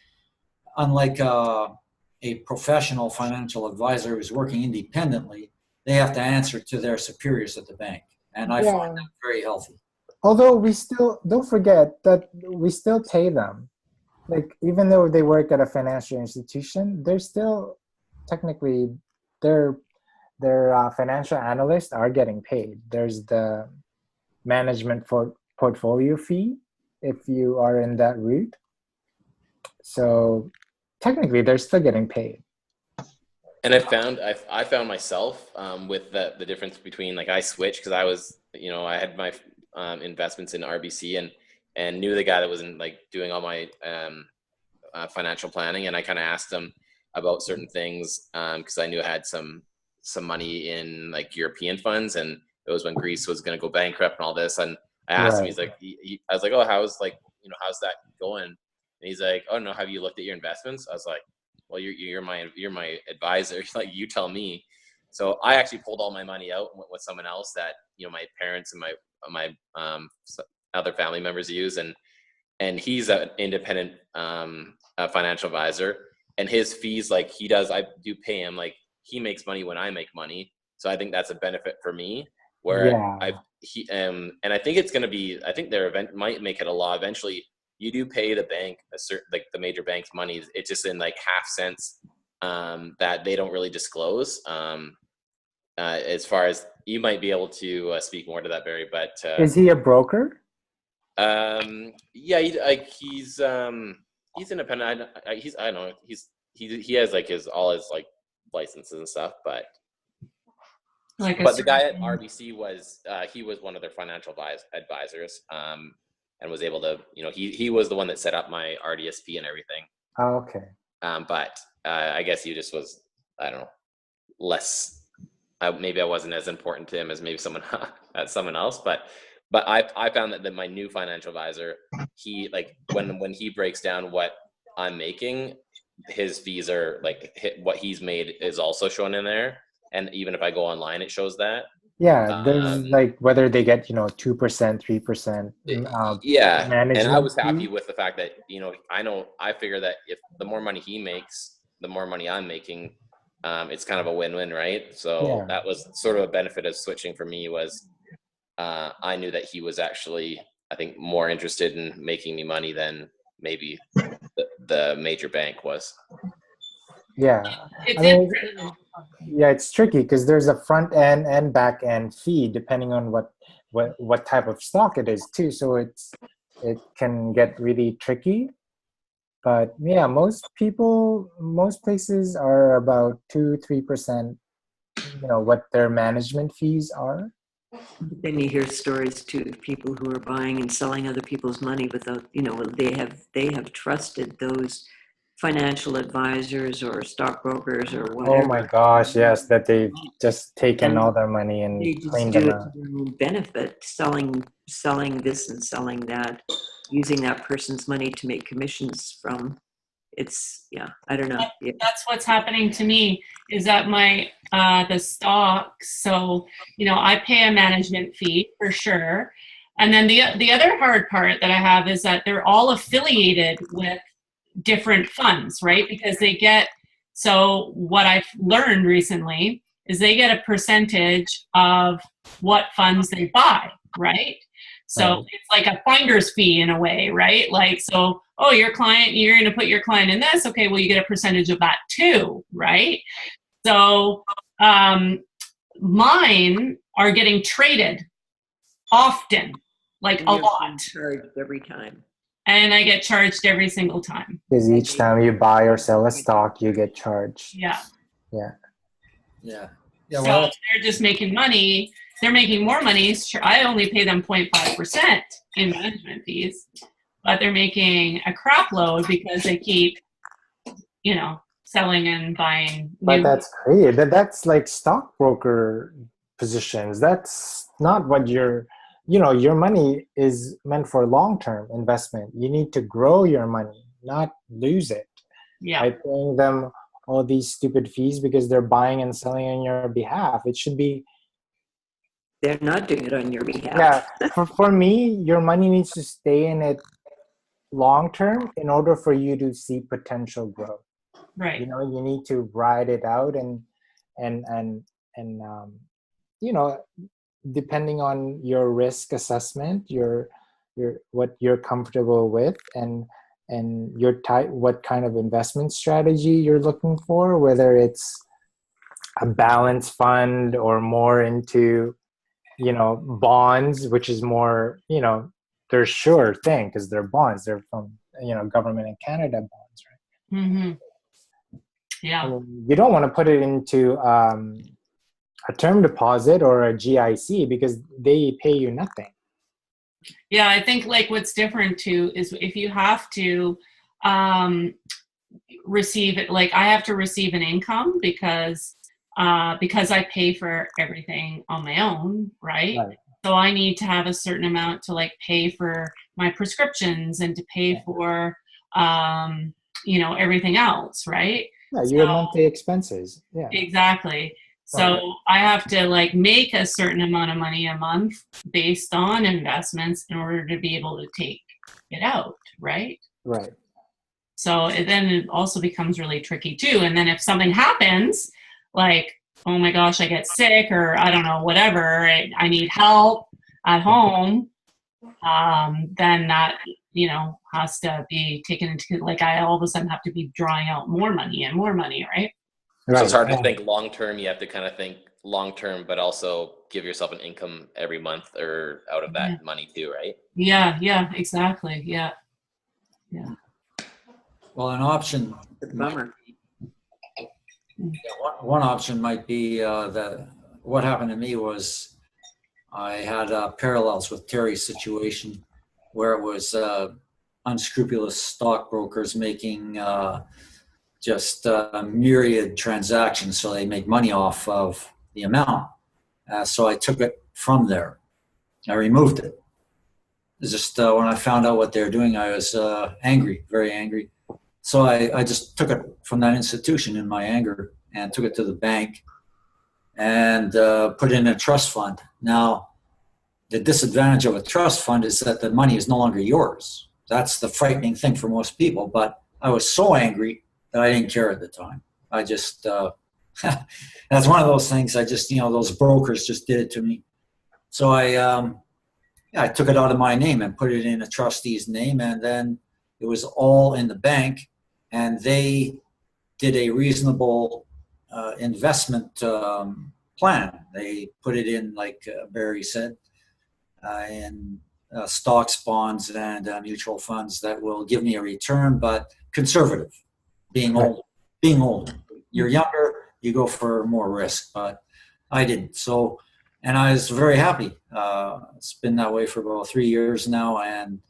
unlike a professional financial advisor who's working independently, they have to answer to their superiors at the bank, and I find that very healthy. Although we still don't forget that we still pay them. Like, even though they work at a financial institution, they're still technically their financial analysts are getting paid. There's the management for portfolio fee if you are in that route. So technically, they're still getting paid. And I found myself with the difference between, like, I switched because I was, I had my investments in RBC, and knew the guy that was doing all my financial planning, and I kind of asked him about certain things because I knew I had some money in like European funds, and it was when Greece was going to go bankrupt and all this. And I asked him, he's like, I was like, oh, how's that going? And he's like, oh no, have you looked at your investments? I was like, well, you're my advisor. Like, you tell me. So I actually pulled all my money out and went with someone else that my parents and my other family members use, and he's an independent financial advisor, and his fees, like, I do pay him, like, he makes money when I make money, so I think that's a benefit for me. Where and I think it's going to be, I think their event might make it a law eventually. You do pay the bank a certain, like the major bank's money. It's just in like half cents that they don't really disclose. As far as, you might be able to speak more to that, Barry. But is he a broker? Yeah, he's independent. I don't know. He has like all his like licenses and stuff, but the guy at RBC was he was one of their financial advisors, and was able to, he was the one that set up my RDSP and everything. Oh, okay. But I guess he just was, I don't know, less. Maybe I wasn't as important to him as maybe someone else, but I found that my new financial advisor, he, like, when he breaks down what I'm making, his fees are like, what he's made is also shown in there, and even if I go online, it shows that. Yeah, there's like whether they get 2%, 3%. Yeah, management and I was fee. happy with the fact that I figure that if the more money he makes, the more money I'm making, it's kind of a win-win, right? So Yeah. that was sort of a benefit of switching for me was I knew that he was actually, I think, more interested in making me money than maybe the major bank was. Yeah. It's I mean, different though. yeah, it's tricky because there's a front end and back end fee depending on what type of stock it is too. So it can get really tricky. But yeah, most places are about 2-3%, what their management fees are. Then you hear stories too of people who are buying and selling other people's money without, they have trusted those financial advisors or stockbrokers or Oh my whatever. gosh, yes, that they've just taken And all their money and they just cleaned do them it to out. their own benefit, selling this and selling that, using that person's money to make commissions from. It's, yeah, I don't know. Yeah. That's what's happening to me is that my the stocks. So I pay a management fee for sure, and then the other hard part that I have is that they're all affiliated with different funds, right? Because they get, so what I've learned recently is they get a percentage of what funds they buy, right? So Right. it's like a finder's fee in a way, right? Like, so, oh, your client, you're going to put your client in this. Okay, well, you get a percentage of that too, right? So mine are getting traded often, like And a you're lot. being charged every time. And I get charged every single time. Because each time you buy or sell a stock, you get charged. Yeah. Yeah. Yeah. So Well, they're just making money. They're making more money. Sure, I only pay them 0.5% in management fees, but they're making a crap load because they keep, selling and buying But new. that's crazy. That's like stockbroker positions. That's not what your money is meant for long-term investment. You need to grow your money, not lose it Yeah. by paying them all these stupid fees because they're buying and selling on your behalf. It should be, They're not doing it on your behalf. yeah, for me, your money needs to stay in it long-term in order for you to see potential growth. Right. You need to ride it out and depending on your risk assessment, your what you're comfortable with, and your type, what kind of investment strategy you're looking for, whether it's a balanced fund or more into bonds, which is more they're sure thing because they're bonds, they're from government in Canada bonds, right? Mm-hmm. Yeah. You don't want to put it into a term deposit or a GIC because they pay you nothing. Yeah, I think like what's different too is if you have to receive it, like I have to receive an income because I pay for everything on my own, right? So I need to have a certain amount to like pay for my prescriptions and to pay for everything else, right? Yeah, you have monthly expenses. Yeah, exactly. So I have to like make a certain amount of money a month based on investments in order to be able to take it out, right? Right. So then it also becomes really tricky too. And then if something happens, like, oh my gosh, I get sick or I don't know, whatever, I need help at home, then that, has to be taken into, like I all of a sudden have to be drawing out more money and more money, right? So it's hard to think long term. You have to kind of think long term, but also give yourself an income every month or out of that money too, right? Yeah, exactly. Yeah. Well, an option. It's a bummer. One option might be that what happened to me was I had parallels with Terry's situation, where it was unscrupulous stockbrokers making just myriad transactions, so they make money off of the amount. So I took it from there. I removed it. It's just when I found out what they were doing, I was angry, very angry. So I just took it from that institution in my anger and took it to the bank and put it in a trust fund. Now, the disadvantage of a trust fund is that the money is no longer yours. That's the frightening thing for most people. But I was so angry that I didn't care at the time. I just That's one of those things. I just, those brokers just did it to me. So I took it out of my name and put it in a trustee's name, and then it was all in the bank, and they did a reasonable investment plan. They put it in, like Barry said, in stocks, bonds, and mutual funds that will give me a return, but conservative. Being old, you're younger, you go for more risk, but I didn't. So, and I was very happy. It's been that way for about 3 years now, and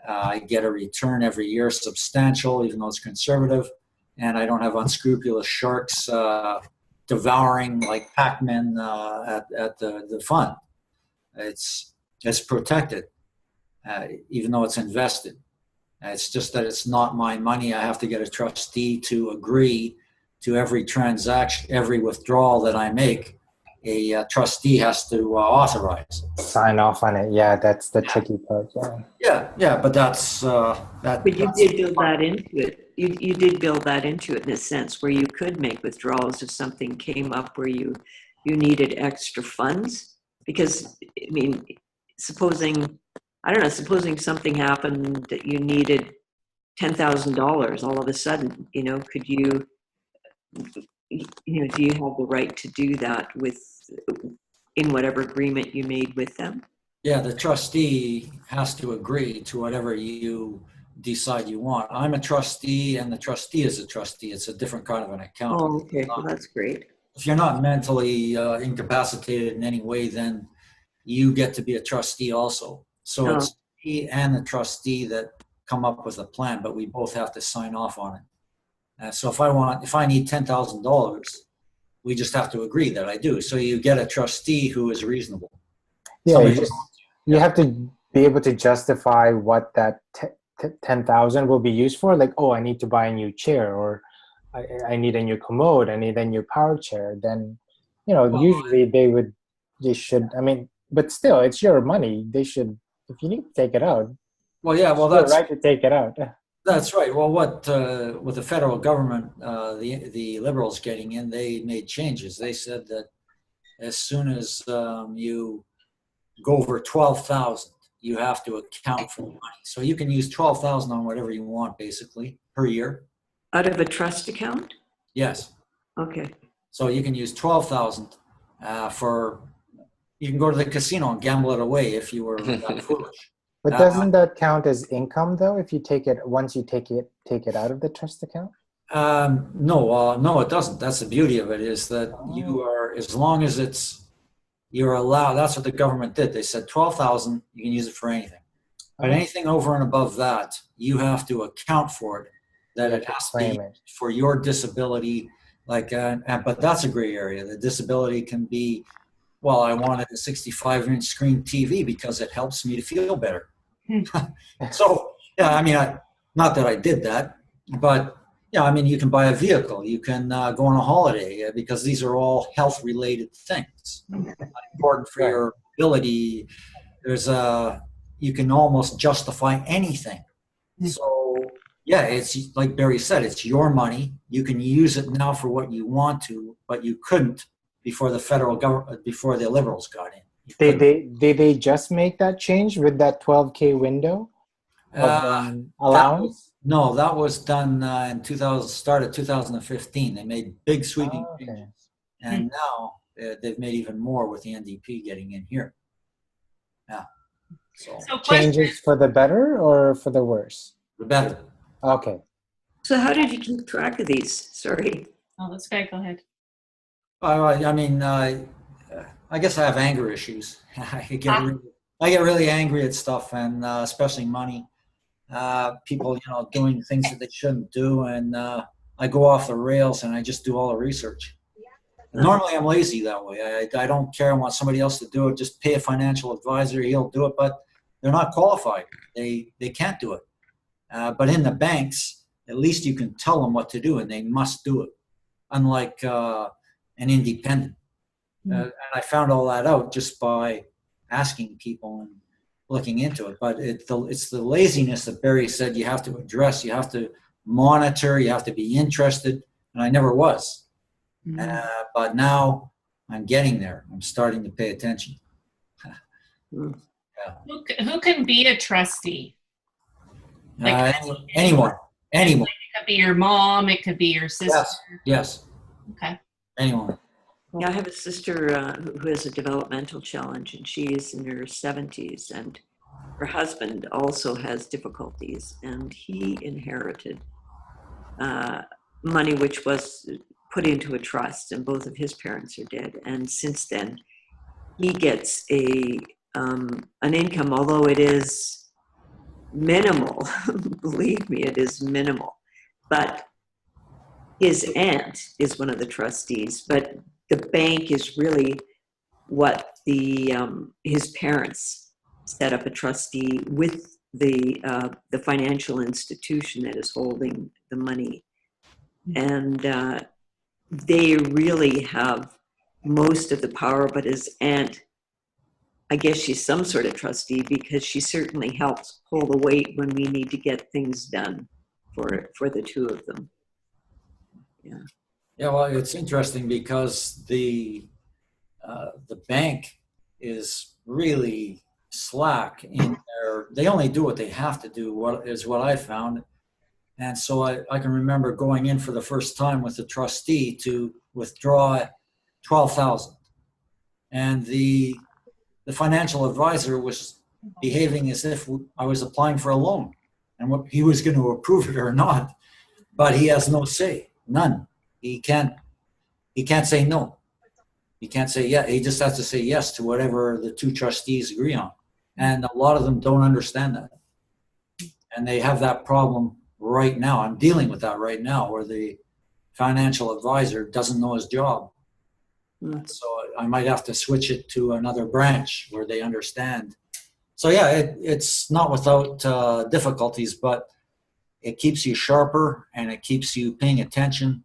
I get a return every year, substantial, even though it's conservative, and I don't have unscrupulous sharks devouring like Pac-Man at the fund. It's protected, even though it's invested. It's just that it's not my money. I have to get a trustee to agree to every transaction, every withdrawal that I make. A trustee has to authorize it. Sign off on it. Yeah, that's the tricky part. Yeah, but that's that. But you did build that into it. You did build that into it in a sense where you could make withdrawals if something came up where you needed extra funds. Because I mean, supposing something happened that you needed $10,000 all of a sudden, could you, do you have the right to do that in whatever agreement you made with them? Yeah, the trustee has to agree to whatever you decide you want. I'm a trustee, and the trustee is a trustee. It's a different kind of an account. Oh, okay. Well, that's great. If you're not mentally incapacitated in any way, then you get to be a trustee also. So it's me and the trustee that come up with a plan, but we both have to sign off on it. So if I need $10,000, we just have to agree that I do. So you get a trustee who is reasonable. Yeah, you have to be able to justify what that 10,000 will be used for. Like, I need to buy a new chair, or I need a new commode, I need a new power chair. Then, usually they should. I mean, but still, it's your money. They should. If you need to take it out. Well, yeah. Well, that's right to take it out. That's right. Well, with the federal government, the Liberals getting in, they made changes. They said that as soon as you go over 12,000, you have to account for the money. So you can use 12,000 on whatever you want, basically, per year. Out of a trust account? Yes. Okay. So you can use 12,000 you can go to the casino and gamble it away if you were that foolish. But doesn't that count as income though? If you take it once you take it out of the trust account? No, it doesn't. That's the beauty of it, is that you are, as long as you're allowed. That's what the government did. They said 12,000, you can use it for anything. But anything over and above that, you have to account for it. That it has to be for your disability. Like, but that's a gray area. The disability can be, well, I wanted a 65-inch screen TV because it helps me to feel better. So, yeah, I mean, not that I did that, but yeah, I mean, you can buy a vehicle, you can go on a holiday, because these are all health-related things. Important for your ability. You can almost justify anything. So, yeah, it's like Barry said, it's your money. You can use it now for what you want to, but you couldn't before the federal government, before the Liberals got in. Did they just make that change with that 12K window of allowance? That was done in 2015. They made big sweeping changes. And now they've made even more with the NDP getting in here. Yeah. So changes for the better or for the worse? The better. Okay. So how did you keep track of these? Sorry. Oh, that's okay. Go ahead. I mean, I guess I have anger issues. I get really angry at stuff, and especially money. People, doing things that they shouldn't do, and I go off the rails, and I just do all the research. Normally, I'm lazy that way. I don't care. I want somebody else to do it. Just pay a financial advisor; he'll do it. But they're not qualified. They can't do it. But in the banks, at least you can tell them what to do, and they must do it. Unlike an independent. And I found all that out just by asking people and looking into it. But it's the laziness that Barry said you have to address. You have to monitor. You have to be interested. And I never was. But now I'm getting there. I'm starting to pay attention. Mm. Who can be a trustee? Anyone. It could be your mom. It could be your sister. Yes. Okay. Anyone. Yeah, I have a sister who has a developmental challenge, and she is in her 70s, and her husband also has difficulties, and he inherited money which was put into a trust, and both of his parents are dead. And since then, he gets an income, although it is minimal. Believe me, it is minimal. But his aunt is one of the trustees, but the bank is really what his parents set up a trustee with the financial institution that is holding the money, and they really have most of the power. But his aunt, I guess she's some sort of trustee because she certainly helps pull the weight when we need to get things done for the two of them. Yeah. Yeah, well, it's interesting because the bank is really slack in their. They only do what they have to do. What I found, and so I can remember going in for the first time with the trustee to withdraw 12,000, and the financial advisor was behaving as if I was applying for a loan, and what he was going to approve it or not, but he has no say, none. He can't say no. He can't say yeah. He just has to say yes to whatever the two trustees agree on. And a lot of them don't understand that. And they have that problem right now. I'm dealing with that right now where the financial advisor doesn't know his job. So I might have to switch it to another branch where they understand. So yeah, it's not without difficulties, but it keeps you sharper and it keeps you paying attention.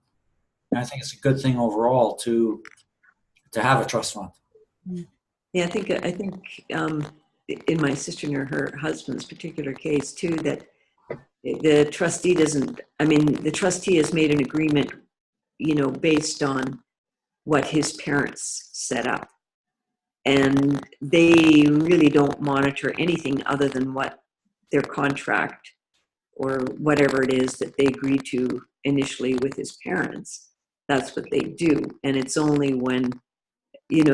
And I think it's a good thing overall to have a trust fund. Yeah, I think in my sister and her husband's particular case too, that the trustee the trustee has made an agreement, based on what his parents set up. And they really don't monitor anything other than what their contract or whatever it is that they agreed to initially with his parents. That's what they do. And it's only when,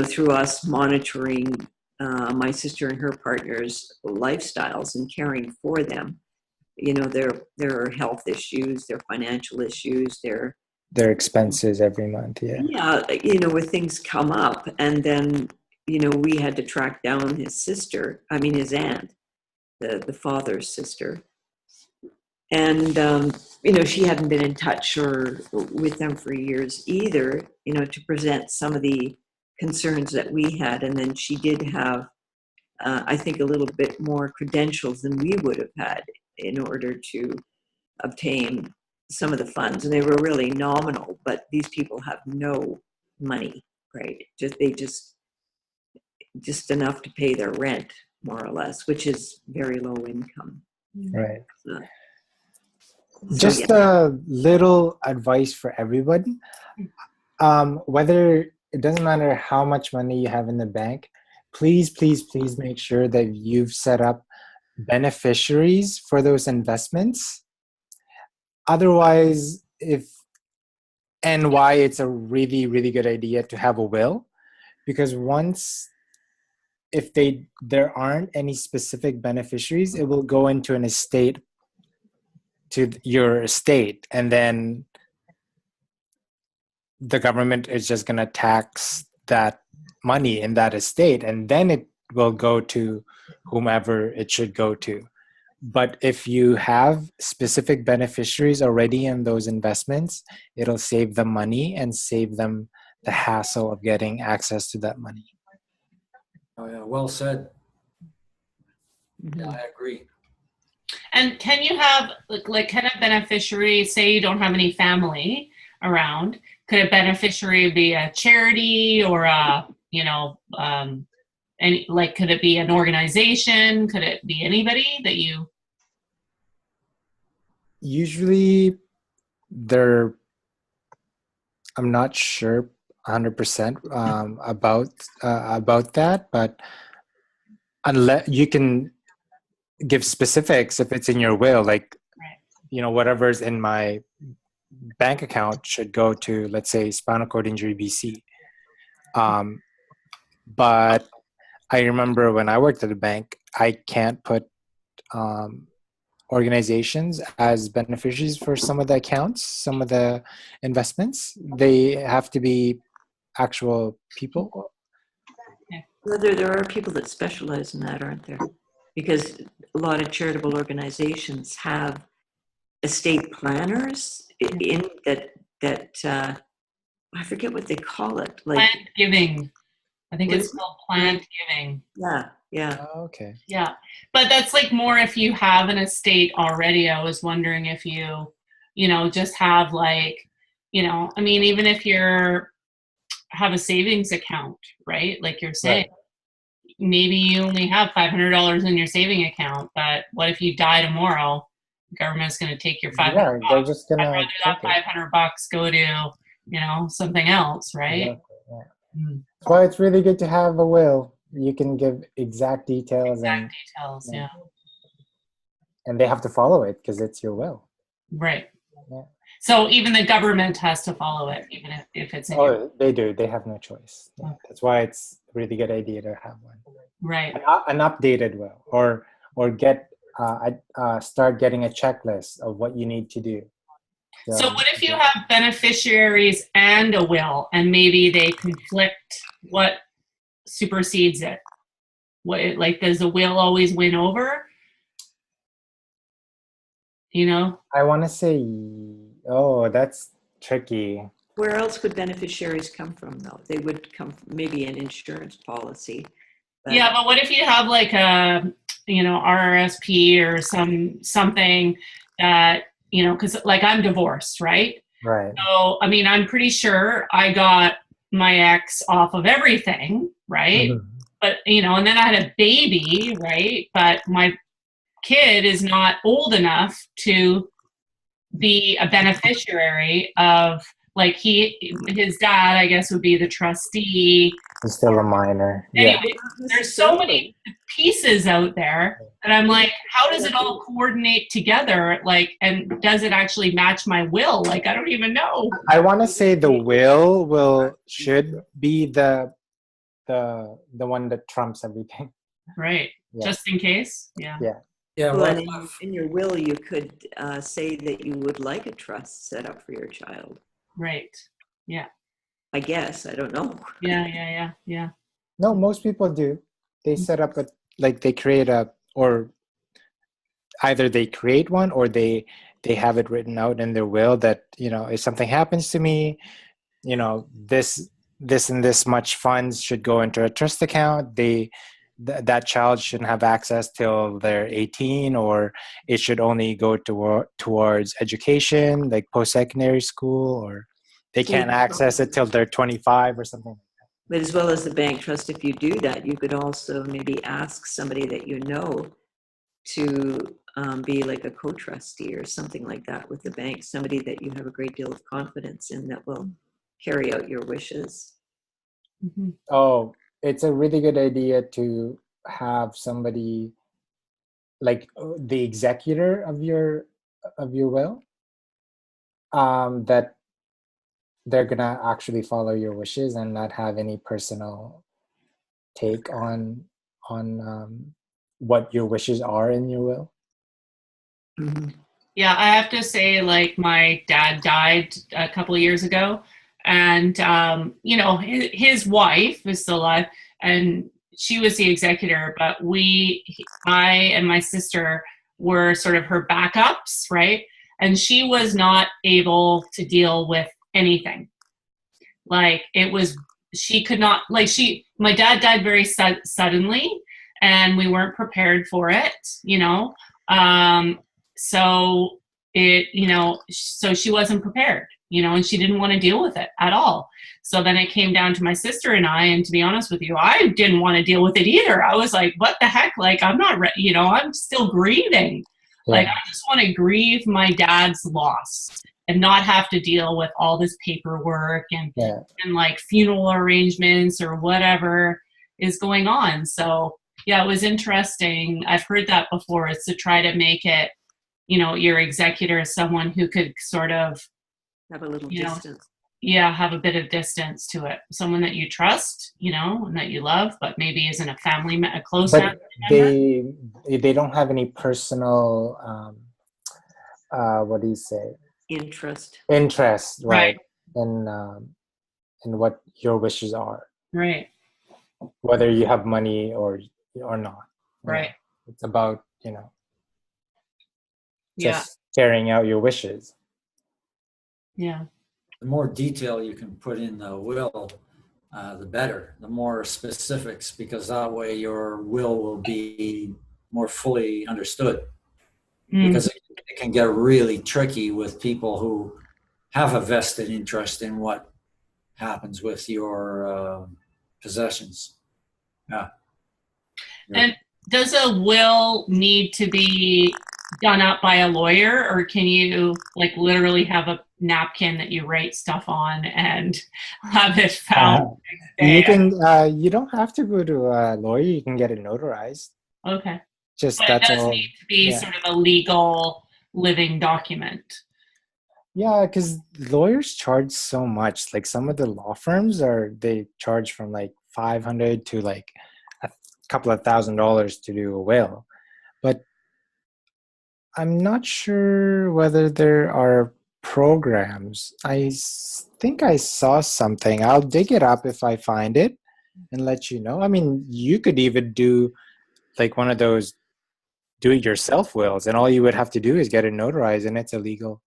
through us monitoring my sister and her partner's lifestyles and caring for them, their health issues, their financial issues, their expenses every month. Yeah, where things come up, and then we had to track down his aunt, the father's sister, and she hadn't been in touch or with them for years either, to present some of the concerns that we had. And then she did have I think a little bit more credentials than we would have had in order to obtain some of the funds, and they were really nominal, but these people have no money, right? Just enough to pay their rent, more or less, which is very low income. Right. So Just a little advice for everybody. Whether it doesn't matter how much money you have in the bank, please make sure that you've set up beneficiaries for those investments. Otherwise, why it's a really, really good idea to have a will, because if there aren't any specific beneficiaries, it will go into an estate to your estate, and then the government is just going to tax that money in that estate, and then it will go to whomever it should go to. But if you have specific beneficiaries already in those investments, it'll save them money and save them the hassle of getting access to that money. Oh yeah, well said. Yeah, I agree. And can you have can a beneficiary, say you don't have any family around, could a beneficiary be a charity or could it be an organization? Could it be anybody that you? Usually I'm not sure 100% about that, but unless you can give specifics if it's in your will, like Right. whatever's in my bank account should go to, let's say, spinal cord injury BC. But I remember when I worked at a bank, I can't put organizations as beneficiaries for some of the accounts, some of the investments. They have to be actual people. There are people that specialize in that, aren't there? Because a lot of charitable organizations have estate planners in that I forget what they call it. Like Planned giving. I think it's called planned giving. yeah. Oh, okay. Yeah. But that's like more if you have an estate already. I was wondering if you just have like, I mean, even if you're have a savings account, right? Like you're saying, maybe you only have $500 in your saving account, but what if you die tomorrow? The government's going to take your $500. Yeah, they're just I'd gonna rather that $500 go to, something else, right? Exactly, yeah. That's why it's really good to have a will. You can give exact details Exact details, yeah. and they have to follow it because it's your will. Right. Yeah. So even the government has to follow it, even if it's in your... They do. They have no choice. Yeah. That's why it's a really good idea to have one. Right. An updated will, or get start getting a checklist of what you need to do. So what if you have beneficiaries and a will, and maybe they conflict? What supersedes it? Like, does the will always win over? I want to say, that's tricky. Where else would beneficiaries come from, though? They would come from maybe an insurance policy. Yeah, but what if you have like a, RRSP or something that, because like I'm divorced, right? Right. So, I mean, I'm pretty sure I got my ex off of everything, right? Mm-hmm. But, and then I had a baby, right? But my kid is not old enough to be a beneficiary of, like, his dad, I guess, would be the trustee. He's still a minor. Anyway, Yeah. there's so many pieces out there that I'm like, how does it all coordinate together? Like, and does it actually match my will? Like, I don't even know. I want to say the will should be the one that trumps everything. Right. Yeah. Just in case. Yeah. Yeah. Yeah, Well, well, and in your will, you could say that you would like a trust set up for your child. Right. Yeah. I guess. I don't know. Yeah. No, most people do. They set up they create or either they create one or they have it written out in their will that, if something happens to me, this and this much funds should go into a trust account. That child shouldn't have access till they're 18, or it should only go towards education, like post-secondary school, or they can't access it till they're 25 or something. But as well as the bank trust, if you do that, you could also maybe ask somebody that you know to be like a co-trustee or something like that with the bank, somebody that you have a great deal of confidence in that will carry out your wishes. Mm-hmm. Oh, it's a really good idea to have somebody like the executor of your will, that they're gonna actually follow your wishes and not have any personal take on what your wishes are in your will. Mm-hmm. Yeah, I have to say, like, my dad died a couple of years ago, and his wife is still alive, and she was the executor, but I and my sister were sort of her backups, right? And she was not able to deal with anything. Like, she could not, like, my dad died very suddenly, and we weren't prepared for it, so so she wasn't prepared, and she didn't want to deal with it at all. So then it came down to my sister and I, and to be honest with you, I didn't want to deal with it either. I was like, what the heck? Like, I'm not ready, I'm still grieving. Yeah. Like, I just want to grieve my dad's loss. and not have to deal with all this paperwork and like funeral arrangements or whatever is going on. So yeah, it was interesting. I've heard that before, is to try to make it, you know, your executor is someone who could sort of Have a little you know, distance. yeah, have a bit of distance to it. Someone that you trust, you know, and that you love, but maybe isn't a a close family But member. they don't have any personal what do you say, Interest. interest, Right. right, in what your wishes are, Right. whether you have money or not. You Right. know, it's about, you know, Yeah. just carrying out your wishes. Yeah. The more detail you can put in the will, the better, the more specifics, because that way your will be more fully understood. Mm. Because it can get really tricky with people who have a vested interest in what happens with your possessions. Yeah. And does a will need to be done up by a lawyer, or can you like literally have a napkin that you write stuff on and have it found the You next day? can you don't have to go to a lawyer, you can get it notarized. Okay. Just But it that's does all. need to be Yeah. sort of a legal living document. Yeah, because lawyers charge so much. Like some of the law firms they charge from like 500 to like a couple of $1,000s to do a will. But I'm not sure whether there are programs. Think I saw something. I'll dig it up if I find it and let you know. I mean, you could even do like one of those do-it-yourself wills, and all you would have to do is get it notarized, and it's a legal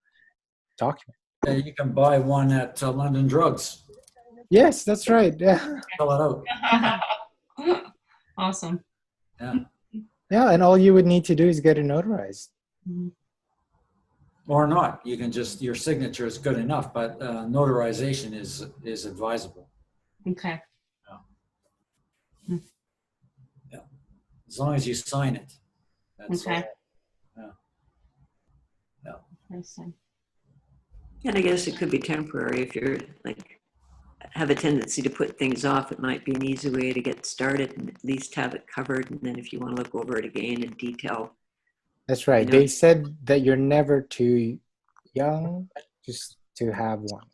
document. You can buy one at London Drugs. Yes, that's right. Yeah. Fill it out. Awesome. Yeah. Yeah, and all you would need to do is get it notarized. Or not. You can just, your signature is good enough, but notarization is advisable. Okay. As long as you sign it. That's Okay. all. Yeah. Interesting. And I guess it could be temporary if you're like have a tendency to put things off. It might be an easy way to get started and at least have it covered. And then if you want to look over it again in detail. That's right. You know, They said that you're never too young just to have one,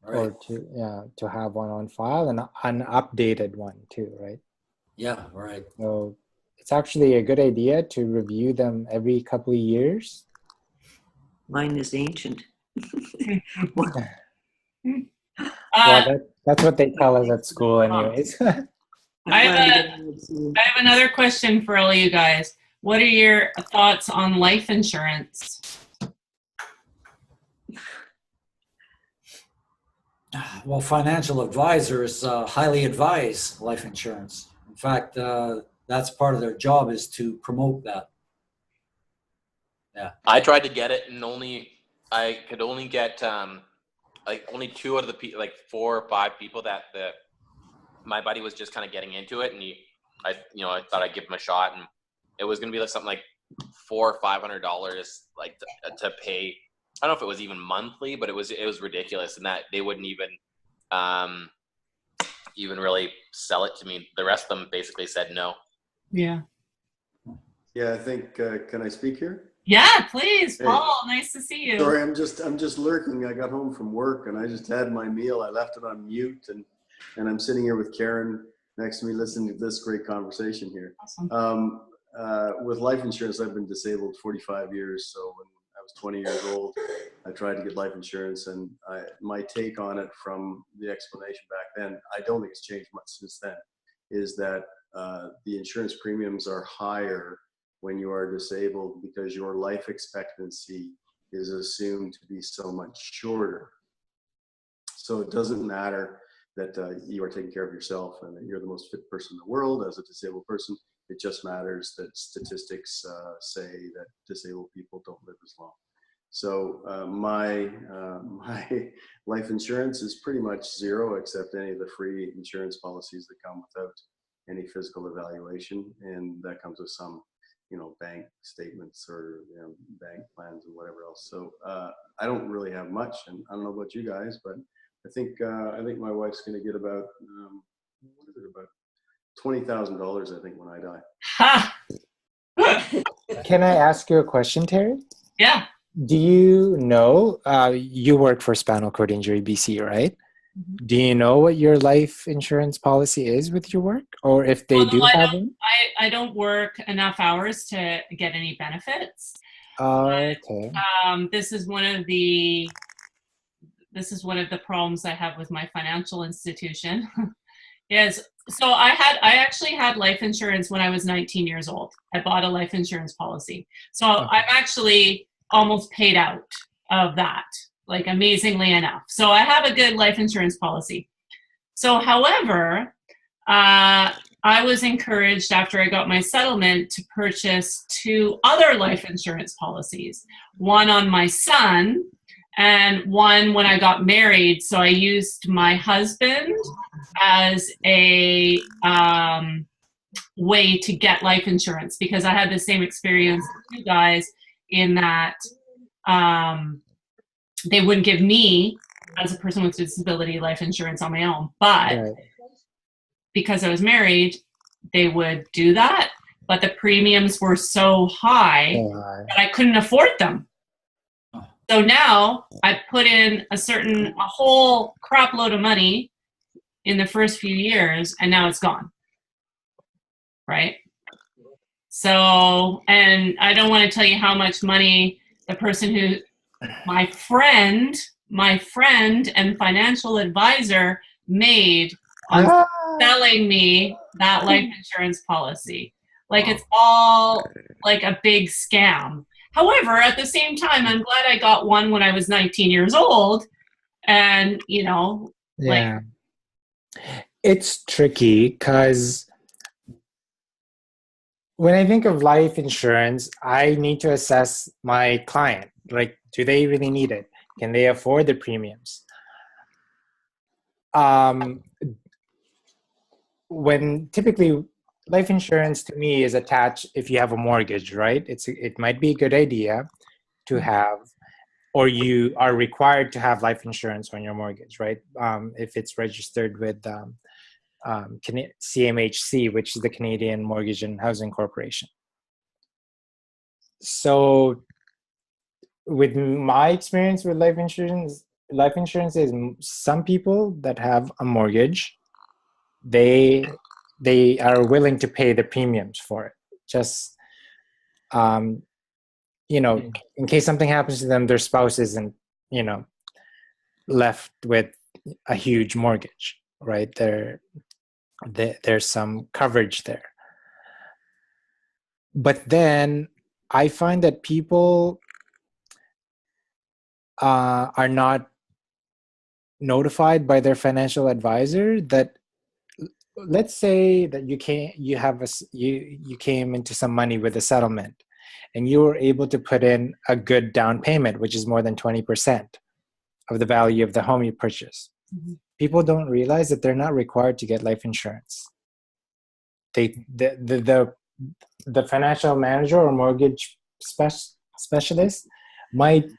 Right. or to have one on file, and an updated one too, right? Yeah, right. So it's actually a good idea to review them every couple of years. mine is ancient. Well, that's what they tell us at school anyways. I have another question for all you guys. What are your thoughts on life insurance? Well, financial advisors highly advise life insurance. In fact, that's part of their job, is to promote that. Yeah. I tried to get it, and I could only get like only two out of the like 4 or 5 people that my buddy was just kind of getting into it, and I thought I'd give him a shot, and it was gonna be like something like $400 or $500 like to pay. I don't know if it was even monthly, but it was ridiculous, and that they wouldn't even really sell it to me. The rest of them basically said no. Yeah. Yeah, I think, can I speak here? Yeah, please, Hey. Paul. Nice to see you. Sorry, I'm just lurking. I got home from work and I just had my meal. I left it on mute, and I'm sitting here with Karen next to me listening to this great conversation here. Awesome. With life insurance, I've been disabled 45 years. So when I was 20 years old, I tried to get life insurance, and my take on it from the explanation back then, I don't think it's changed much since then, is that the insurance premiums are higher when you are disabled because your life expectancy is assumed to be so much shorter. So it doesn't matter that you are taking care of yourself and that you're the most fit person in the world as a disabled person. It just matters that statistics say that disabled people don't live as long. So my life insurance is pretty much zero, except any of the free insurance policies that come without any physical evaluation, and that comes with some bank statements or bank plans and whatever else. So I don't really have much, and I don't know about you guys, but I think my wife's going to get about what is it, about $20,000, I think, when I die. Ha! Can I ask you a question, Terry? Yeah. Do you know, you work for Spinal Cord Injury BC, right? Mhm. Do you know what your life insurance policy is with your work, or if they do have one? I don't work enough hours to get any benefits. Okay. This is one of the problems I have with my financial institution. Is so I actually had life insurance when I was 19 years old. I bought a life insurance policy. So Okay. I'm actually almost paid out of that, like amazingly enough. So I have a good life insurance policy. So, however, I was encouraged after I got my settlement to purchase 2 other life insurance policies, one on my son and one when I got married. So I used my husband as a way to get life insurance, because I had the same experience as you guys in that they wouldn't give me, as a person with disability, life insurance on my own. But Right. because I was married, they would do that. But the premiums were so high that I couldn't afford them. So now I put in a whole crap load of money in the first few years, and now it's gone. Right? So, and I don't want to tell you how much money the person who, my friend and financial advisor made on selling me that life insurance policy. Like, it's all like a big scam. However, at the same time, I'm glad I got one when I was 19 years old. And, Yeah. It's tricky because when I think of life insurance, I need to assess my client. Like, do they really need it? Can they afford the premiums? When typically life insurance to me is attached if you have a mortgage, right? It might be a good idea to have, or you are required to have life insurance on your mortgage, right? If it's registered with CMHC, which is the Canadian Mortgage and Housing Corporation. So with my experience with life insurance is some people that have a mortgage, they are willing to pay the premiums for it. Just, in case something happens to them, their spouse isn't, left with a huge mortgage, right? There's some coverage there. But then I find that people are not notified by their financial advisor that, let's say that you came into some money with a settlement and you were able to put in a good down payment, which is more than 20% of the value of the home you purchase. Mm-hmm. People don't realize that they're not required to get life insurance. The financial manager or mortgage specialist might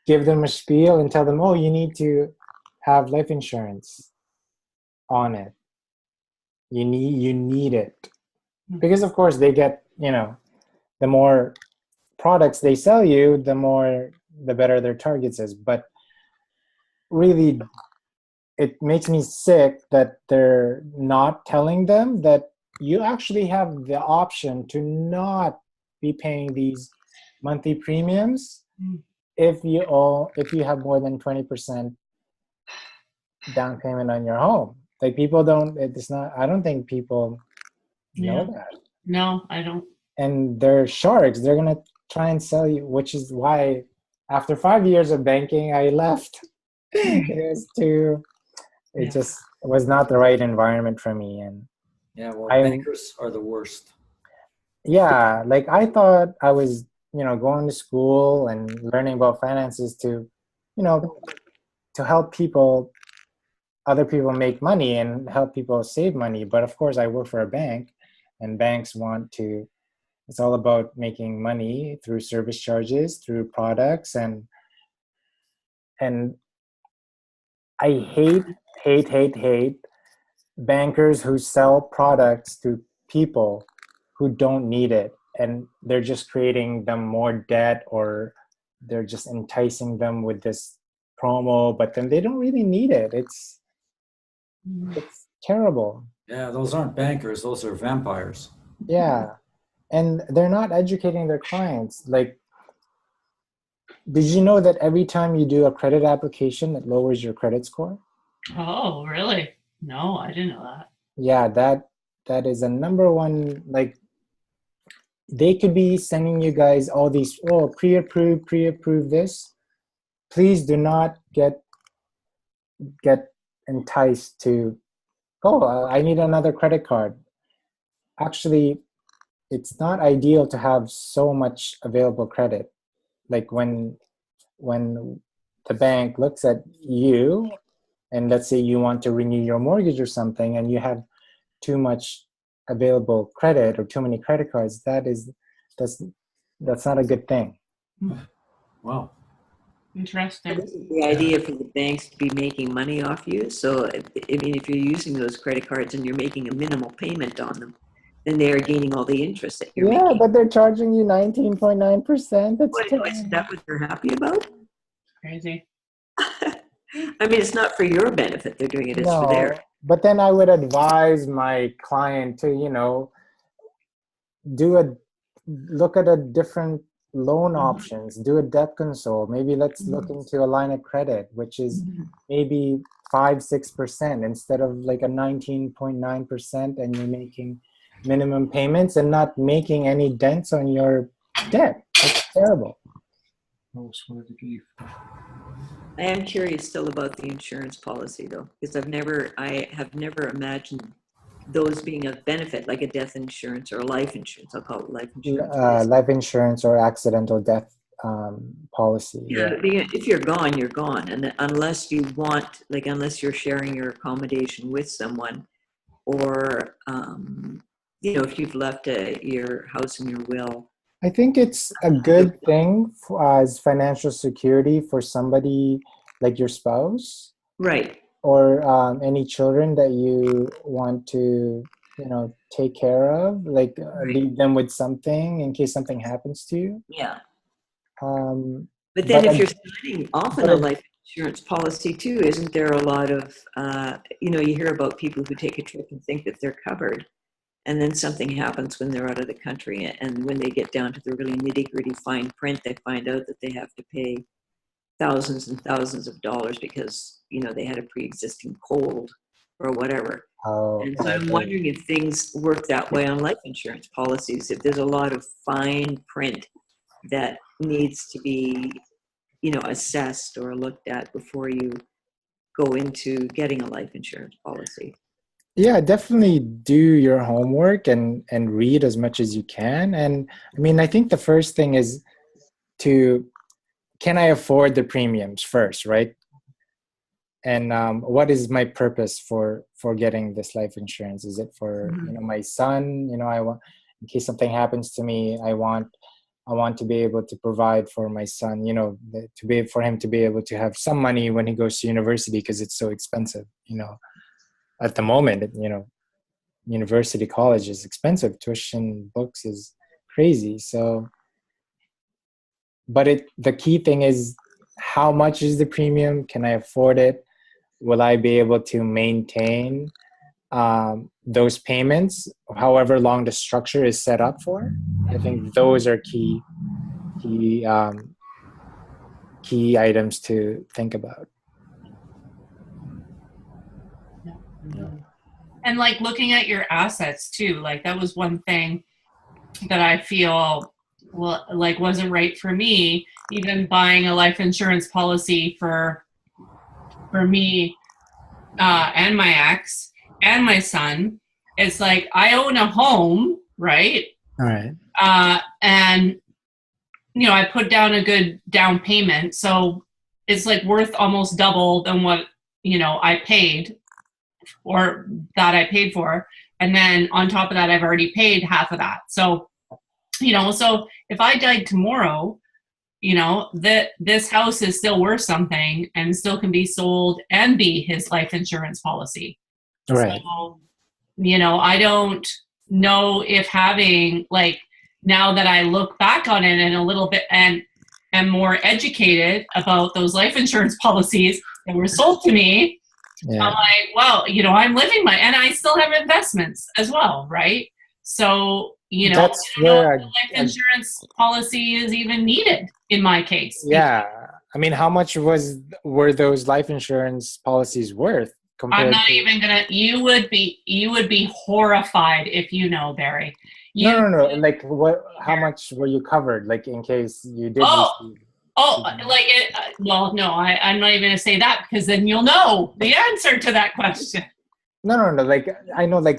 give them a spiel and tell them, oh, you need to have life insurance on it. You need it. Because of course they get, the more products they sell you, the better their targets is. But really, it makes me sick that they're not telling them that you actually have the option to not be paying these monthly premiums if you have more than 20% down payment on your home. Like, people don't, I don't think people know that. No, I don't. And they're sharks. They're going to try and sell you, which is why after 5 years of banking, I left. It just was not the right environment for me. And bankers are the worst. Yeah, like I thought I was, going to school and learning about finances to help other people make money and help people save money. But of course, I work for a bank, and banks want to, It's all about making money through service charges, through products, and I hate bankers who sell products to people who don't need it, and they're just creating them more debt, or they're just enticing them with this promo, but then they don't really need it. It's terrible. Yeah, those aren't bankers, those are vampires. Yeah. And they're not educating their clients. Like, did you know that every time you do a credit application, it lowers your credit score? Oh, really? No, I didn't know that. Yeah, that is a number one. Like, they could be sending you guys all these, pre-approve this. Please do not get enticed to, I need another credit card. Actually, it's not ideal to have so much available credit. Like, when the bank looks at you, and let's say you want to renew your mortgage or something, and you have too much available credit or too many credit cards, that's not a good thing. Wow. Interesting. This is the idea for the banks to be making money off you. So, I mean, if you're using those credit cards and you're making a minimal payment on them, then they are gaining all the interest that you're Yeah, making. but they're charging you 19.9%. That's Is that what they're happy about? Crazy. I mean, it's not for your benefit they're doing it, it's for no. their. But then I would advise my client to, look at a different loan options, do a debt console. Maybe let's look into a line of credit, which is maybe 5-6% instead of like a 19.9%, and you're making minimum payments and not making any dents on your debt. It's terrible. I am curious still about the insurance policy though, because I have never imagined those being of benefit, like a death insurance or a life insurance. I'll call it life insurance. Life insurance or accidental death policy. Yeah, if you're gone, you're gone. And unless you're sharing your accommodation with someone, or, if you've left your house in your will. I think it's a good thing as financial security for somebody like your spouse. Right. Or any children that you want to, take care of, like leave them with something in case something happens to you. Yeah. But then if you're signing often a life insurance policy too, isn't there a lot of, you hear about people who take a trip and think that they're covered, and then something happens when they're out of the country, and when they get down to the really nitty-gritty fine print, they find out that they have to pay thousands and thousands of dollars because they had a pre-existing cold or whatever. And so I'm wondering if things work that way on life insurance policies, if there's a lot of fine print that needs to be assessed or looked at before you go into getting a life insurance policy. Yeah, definitely do your homework and read as much as you can. And I mean, I think the first thing is can I afford the premiums first, right? And what is my purpose for getting this life insurance? Is it for my son? I want, in case something happens to me, I want to be able to provide for my son. For him to be able to have some money when he goes to university, because it's so expensive. At the moment, university college is expensive. Tuition, books is crazy. So. But the key thing is, how much is the premium? Can I afford it? Will I be able to maintain those payments, however long the structure is set up for? I think those are key items to think about. And like looking at your assets too, like that was one thing that I feel wasn't right for me. Even buying a life insurance policy for me and my ex and my son, it's like I own a home, right? All right. And I put down a good down payment, so it's like worth almost double than what I paid, or that I paid for, and then on top of that I've already paid half of that. So So if I died tomorrow, that this house is still worth something and still can be sold and be his life insurance policy. Right. So, I don't know if having, like, now that I look back on it and a little bit and am more educated about those life insurance policies that were sold to me, Yeah. I'm like, well, I'm living and I still have investments as well, right? So, That's I don't know where if the life insurance policy is even needed in my case. yeah. I mean, how much were those life insurance policies worth compared I'm not to? even gonna. You would be horrified if Barry. No. Like, what? How much were you covered? Like, in case you did receive. Like it. Well, no, I'm not even gonna say that because then you'll know the answer to that question. No. Like, I know, like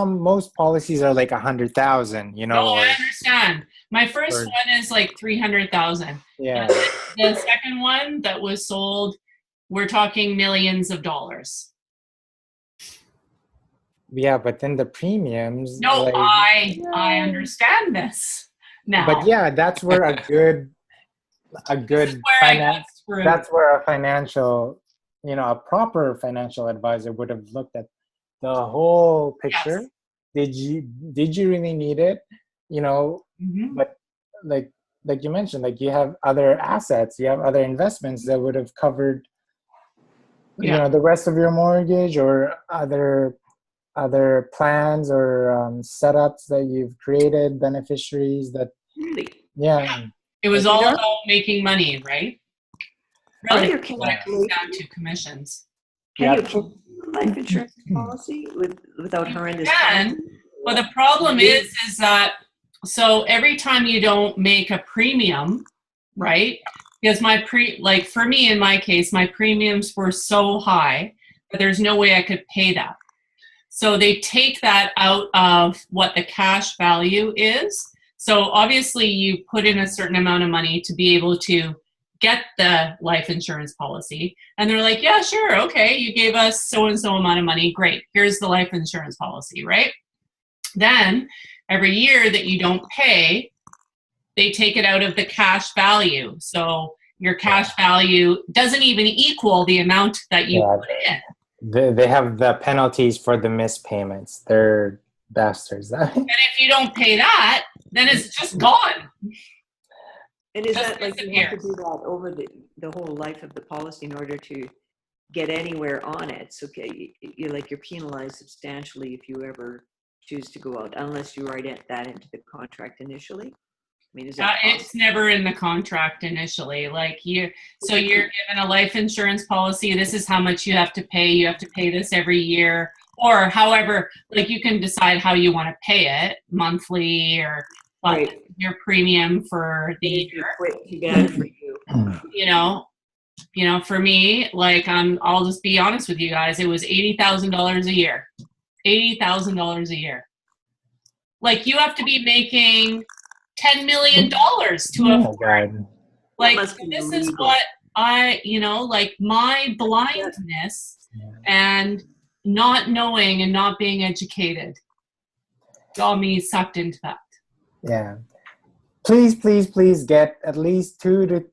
most policies are like 100,000. Oh, I understand. My first Or- one is like 300,000. Yeah. The second one that was sold, we're talking millions of dollars. Yeah, but then the premiums. No, like, I understand this now. But yeah, that's where a good This is where I got screwed. that's where a financial, a proper financial advisor would have looked at the whole picture. Yes. Did you really need it? Mhm. But like you mentioned, like, you have other assets, you have other investments that would have covered the rest of your mortgage, or other plans or setups that you've created, beneficiaries that Really? yeah. It was all about making money, right? Are Really, your when it comes down to commissions. Can Yeah. you pull a life insurance policy without horrendous? You can, but the problem is that, so every time you don't make a premium, right? Because for me, in my case, my premiums were so high that there's no way I could pay that. So they take that out of what the cash value is. So obviously you put in a certain amount of money to be able to get the life insurance policy. And they're like, yeah, sure. Okay. You gave us so-and-so amount of money. Great. Here's the life insurance policy, right? Then every year that you don't pay, they take it out of the cash value. So your cash value doesn't even equal the amount that you put in. They have the penalties for the missed payments. They're bastards. And if you don't pay that, then it's just gone. And is Just that like you have to do that over the whole life of the policy in order to get anywhere on it? So you're penalized substantially if you ever choose to go out, unless you write that into the contract initially. I mean, is that it's never in the contract initially. Like you're given a life insurance policy. This is how much you have to pay. You have to pay this every year, or however, like you can decide how you want to pay it, monthly or right. Your premium for the year. Too bad for you. For me, like I'll just be honest with you guys. It was $80,000 a year. $80,000 a year. Like you have to be making $10 million to afford. Like this is what I, like my blindness and not knowing and not being educated got me sucked into that. Yeah. Please get at least 2 to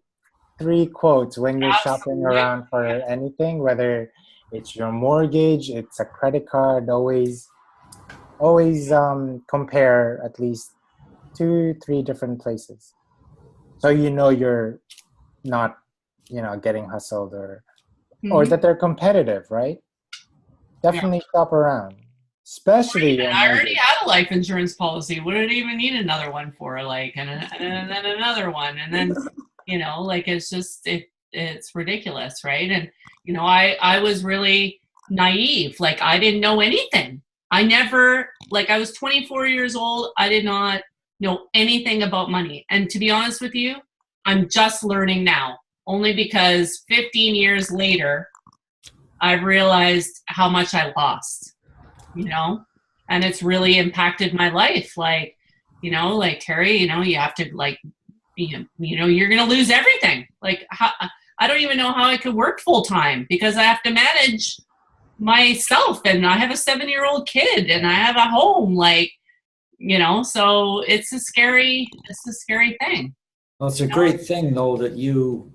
3 quotes when you're shopping around for anything, whether it's your mortgage, it's a credit card. Always compare at least 2-3 different places, so you're not getting hustled or that they're competitive, right? Definitely shop around, especially I already had a life insurance policy. What did I even need another one for? Like and then another one, and then like it's just it's ridiculous, right? And I was really naive. Like I didn't know anything. I never, like I was 24 years old. I did not know anything about money. And to be honest with you, I'm just learning now, only because 15 years later, I've realized how much I lost, and it's really impacted my life. Like, like Terry, you have to like, you're going to lose everything. Like I don't even know how I could work full time because I have to manage myself, and I have a 7-year-old kid and I have a home. Like, So it's a scary thing. Well, it's a great thing though that you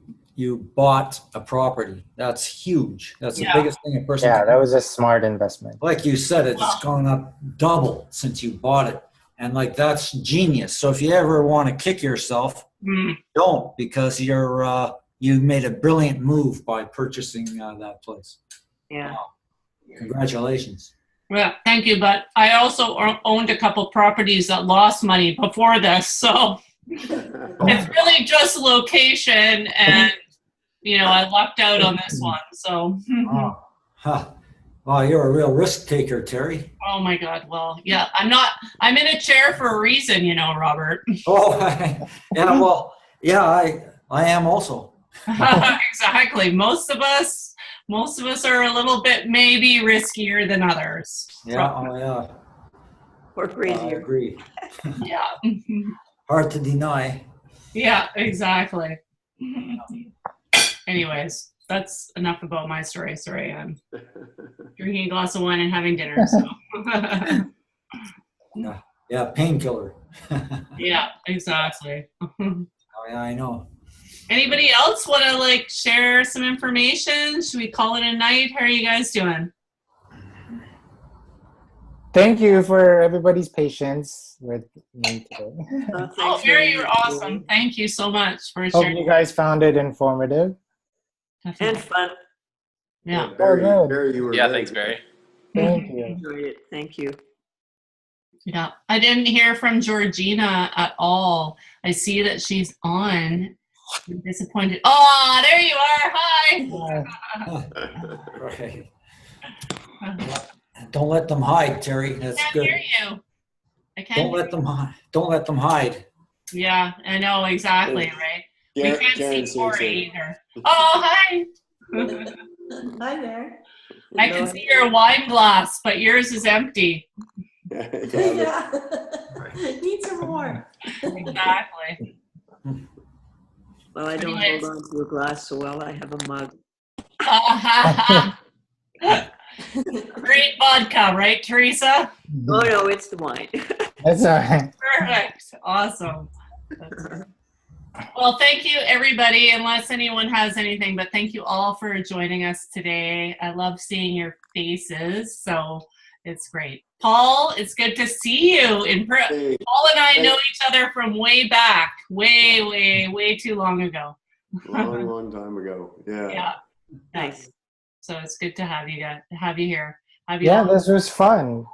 bought a property. That's huge. That's the biggest thing a person Yeah, can that do. was a smart investment. Like you said, it's gone up double since you bought it. And like, that's genius. So if you ever want to kick yourself, don't, because you made a brilliant move by purchasing that place. Yeah. Wow. Congratulations. Well, thank you. But I also owned a couple properties that lost money before this. So it's really just location, and I lucked out on this one. So Wow, you're a real risk taker, Terry. oh my God. Well, yeah, I'm in a chair for a reason, Robert. Oh, yeah, well, yeah, I am also. Exactly. Most of us are a little bit maybe riskier than others. Yeah, oh yeah. Or I crazier. agree. Yeah. Hard to deny. Yeah, exactly. Anyways, that's enough about my story. Sorry, I'm drinking a glass of wine and having dinner. So. Yeah, painkiller. Yeah, exactly. Oh yeah, I know. Anybody else want to share some information? Should we call it a night? How are you guys doing? Thank you for everybody's patience with me today. Oh, Mary, you're awesome. Thank you so much for Hope sharing. you guys found it informative. And fun. Yeah. Barry, good. Barry, you were Yeah, very thanks, Barry. Thank you. Enjoyed it. Thank you. Yeah. I didn't hear from Georgina at all. I see that she's on. I'm disappointed. Oh, there you are. Hi. Right. Don't let them hide, Terry. That's I can't good. hear you. I can't. Don't let them hide. Yeah, I know exactly, right? We can't Karen see Corey Susan. either. Oh, hi. Hi there. I can see your wine glass, but yours is empty. Yeah. Need some more. Exactly. Well, I don't Anyways. hold on to a glass so well. I have a mug. Great vodka, right, Teresa? Oh, no, it's the wine. That's all right. Perfect. Awesome. Well, thank you, everybody, unless anyone has anything, but thank you all for joining us today. I love seeing your faces, so it's great. Paul, it's good to see you. Hey, Paul and I know each other from way back, way too long ago. long time ago. Yeah. Yeah. Nice. So it's good to have you here. Yeah, this was fun.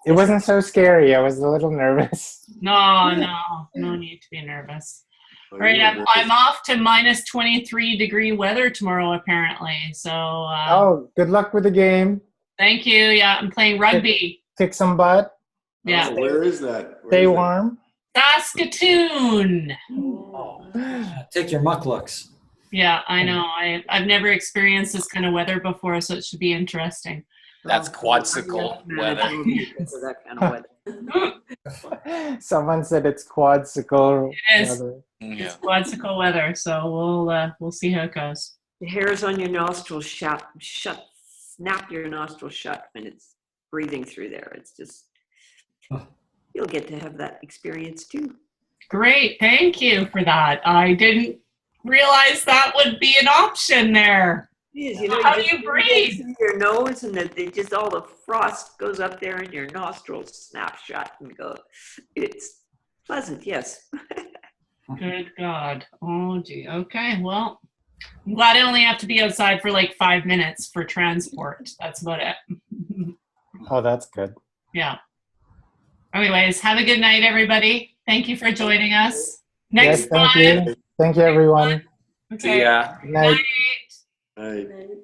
It wasn't so scary. I was a little nervous. No need to be nervous. Well, Right, you were I'm off to minus 23-degree weather tomorrow, apparently. So Oh, good luck with the game. thank you. Yeah, I'm playing rugby. Kick some butt. Yeah, Oh, where is that? Where Stay is that? warm. Saskatoon. Take your mucklucks. Yeah, I know. I've never experienced this kind of weather before, so it should be interesting. That's quadsicle weather. That kind of weather. Someone said it's quadsicle. It is. weather. Yeah. It's quadsicle weather, so we'll see how it goes. The hairs on your nostrils snap your nostrils shut when it's breathing through there. It's just, you'll get to have that experience too. Great, thank you for that. I didn't realize that would be an option there. Yes, you know, How do you breathe? Through your nose, and that just all the frost goes up there, and your nostrils snap shut and go. It's pleasant, yes. Good God. Oh, gee. Okay, well, I'm glad I only have to be outside for like 5 minutes for transport. That's about it. Oh, that's good. Yeah. Anyways, have a good night, everybody. Thank you for joining us. Next Yes, thank time. you. Thank you, everyone. Okay. Yeah. Good night. Night. Right.